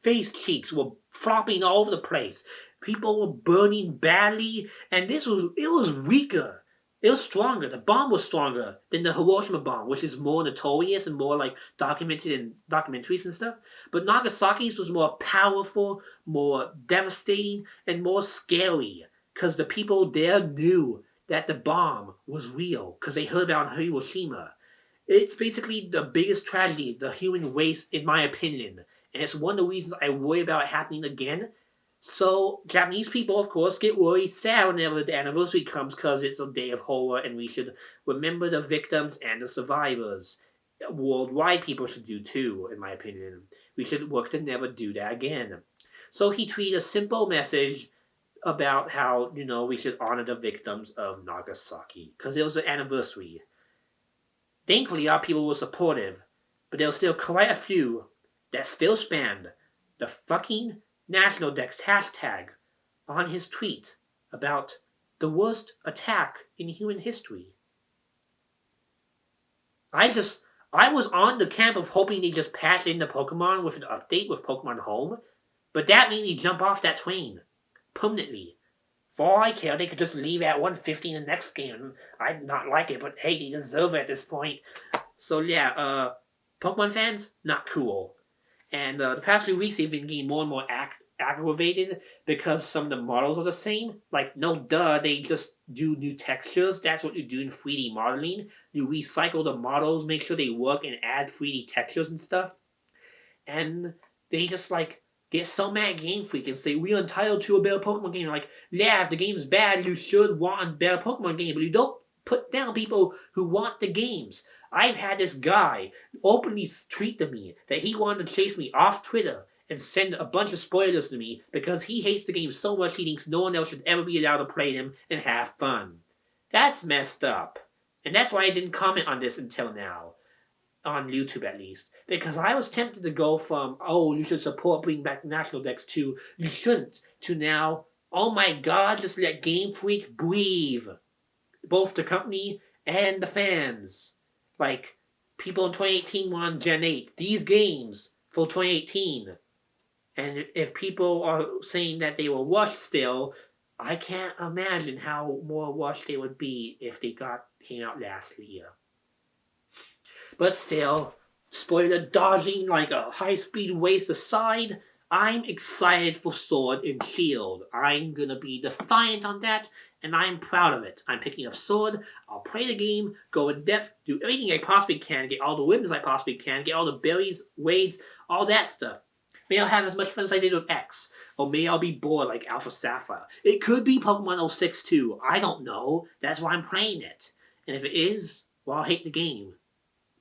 face cheeks were flopping all over the place. People were burning badly, and it was weaker. It was stronger. The bomb was stronger than the Hiroshima bomb, which is more notorious and more like documented in documentaries and stuff. But Nagasaki's was more powerful, more devastating, and more scary because the people there knew that the bomb was real because they heard about Hiroshima. It's basically the biggest tragedy of the human race, in my opinion, and it's one of the reasons I worry about it happening again. So, Japanese people, of course, get worried sad whenever the anniversary comes because it's a day of horror and we should remember the victims and the survivors. Worldwide, people should do too, in my opinion. We should work to never do that again. So he tweeted a simple message about how, we should honor the victims of Nagasaki because it was an anniversary. Thankfully, our people were supportive, but there were still quite a few that still spammed the fucking National Dex hashtag on his tweet about the worst attack in human history. I was on the camp of hoping they just patch in the Pokemon with an update with Pokemon Home, but that made me jump off that train permanently. For all I care, they could just leave at 150 in the next game. I'd not like it, but hey, they deserve it at this point. So yeah, Pokemon fans, not cool. And the past few weeks, they've been getting more and more aggravated because some of the models are the same. Like, no duh, they just do new textures. That's what you do in 3D modeling. You recycle the models, make sure they work, and add 3D textures and stuff. And they just, get so mad at Game Freak and say, we're entitled to a better Pokemon game. Like, yeah, if the game's bad, you should want a better Pokemon game, but you don't put down people who want the games. I've had this guy openly tweet to me that he wanted to chase me off Twitter and send a bunch of spoilers to me because he hates the game so much he thinks no one else should ever be allowed to play him and have fun. That's messed up. And that's why I didn't comment on this until now. On YouTube at least. Because I was tempted to go from, oh, you should support bringing back National Dex to, you shouldn't, to now, oh my god, just let Game Freak breathe. Both the company and the fans. Like, people in 2018 want Gen 8. These games for 2018. And if people are saying that they were rushed still, I can't imagine how more rushed they would be if they came out last year. But still, spoiler dodging like a high-speed race aside, I'm excited for Sword and Shield. I'm gonna be defiant on that, and I'm proud of it. I'm picking up Sword, I'll play the game, go in depth, do everything I possibly can, get all the wins I possibly can, get all the berries, raids, all that stuff. May I'll have as much fun as I did with X, or may I'll be bored like Alpha Sapphire. It could be Pokemon 06 too, I don't know. That's why I'm playing it. And if it is, well, I'll hate the game.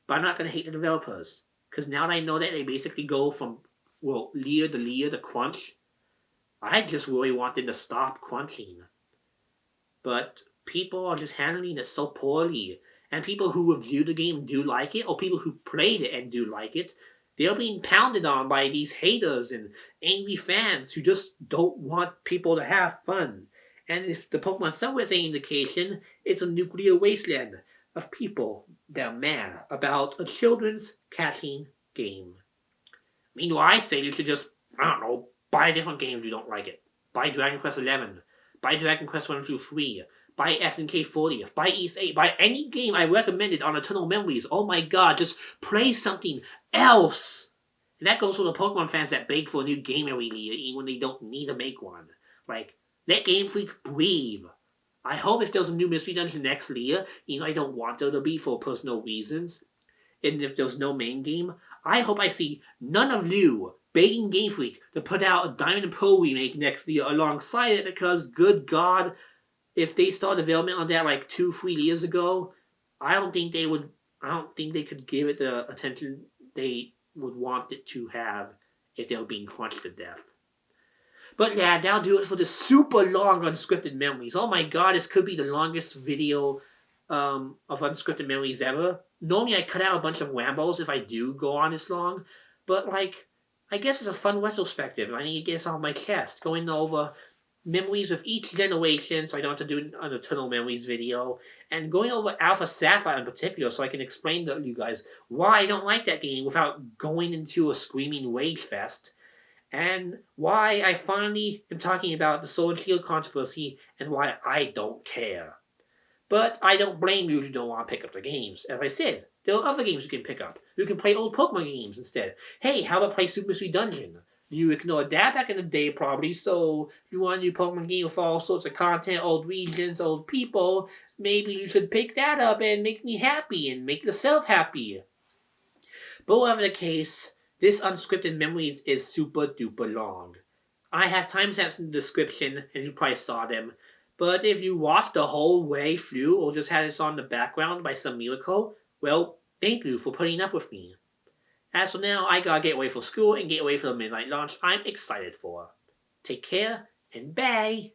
But I'm not going to hate the developers. Because now that I know that they basically go from, well, Leer to crunch, I just really want them to stop crunching. But people are just handling it so poorly. And people who review the game do like it, or people who played it and do like it, they're being pounded on by these haters and angry fans who just don't want people to have fun. And if the Pokemon Subway is any indication, it's a nuclear wasteland of people that are mad about a children's catching game. Meanwhile, I say you should just, I don't know, buy a different game if you don't like it. Buy Dragon Quest XI, buy Dragon Quest 1 through 3, buy SNK 40, buy East 8, buy any game I recommended on Eternal Memories. Oh my god, just play something else! And that goes for the Pokemon fans that beg for a new game every year, even when they don't need to make one. Like, let Game Freak breathe. I hope if there's a new Mystery Dungeon next year, even though I don't want there to be for personal reasons, and if there's no main game, I hope I see none of you begging Game Freak to put out a Diamond and Pearl remake next year alongside it, because good god, if they started development on that like 2-3 years ago, I don't think they could give it the attention they would want it to have if they were being crunched to death. But yeah, that'll do it for this super long Unscripted Memories. Oh my god, this could be the longest video of Unscripted Memories ever. Normally I cut out a bunch of rambles if I do go on this long. But like, I guess it's a fun retrospective. I need to get this off my chest. Going over memories of each generation so I don't have to do an Eternal Memories video. And going over Alpha Sapphire in particular so I can explain to you guys why I don't like that game without going into a screaming rage fest. And why I finally am talking about the Sword and Shield controversy and why I don't care. But I don't blame you if you don't want to pick up the games. As I said, there are other games you can pick up. You can play old Pokemon games instead. Hey, how about play Super Mystery Dungeon? You ignored that back in the day probably, so if you want a new Pokemon game with all sorts of content, old regions, old people, maybe you should pick that up and make me happy and make yourself happy. But whatever the case, this Unscripted Memories is super duper long. I have timestamps in the description, and you probably saw them. But if you watched the whole way through, or just had this on the background by some miracle, well, thank you for putting up with me. As for now, I gotta get away for school and get away for the midnight launch I'm excited for. Take care, and bye!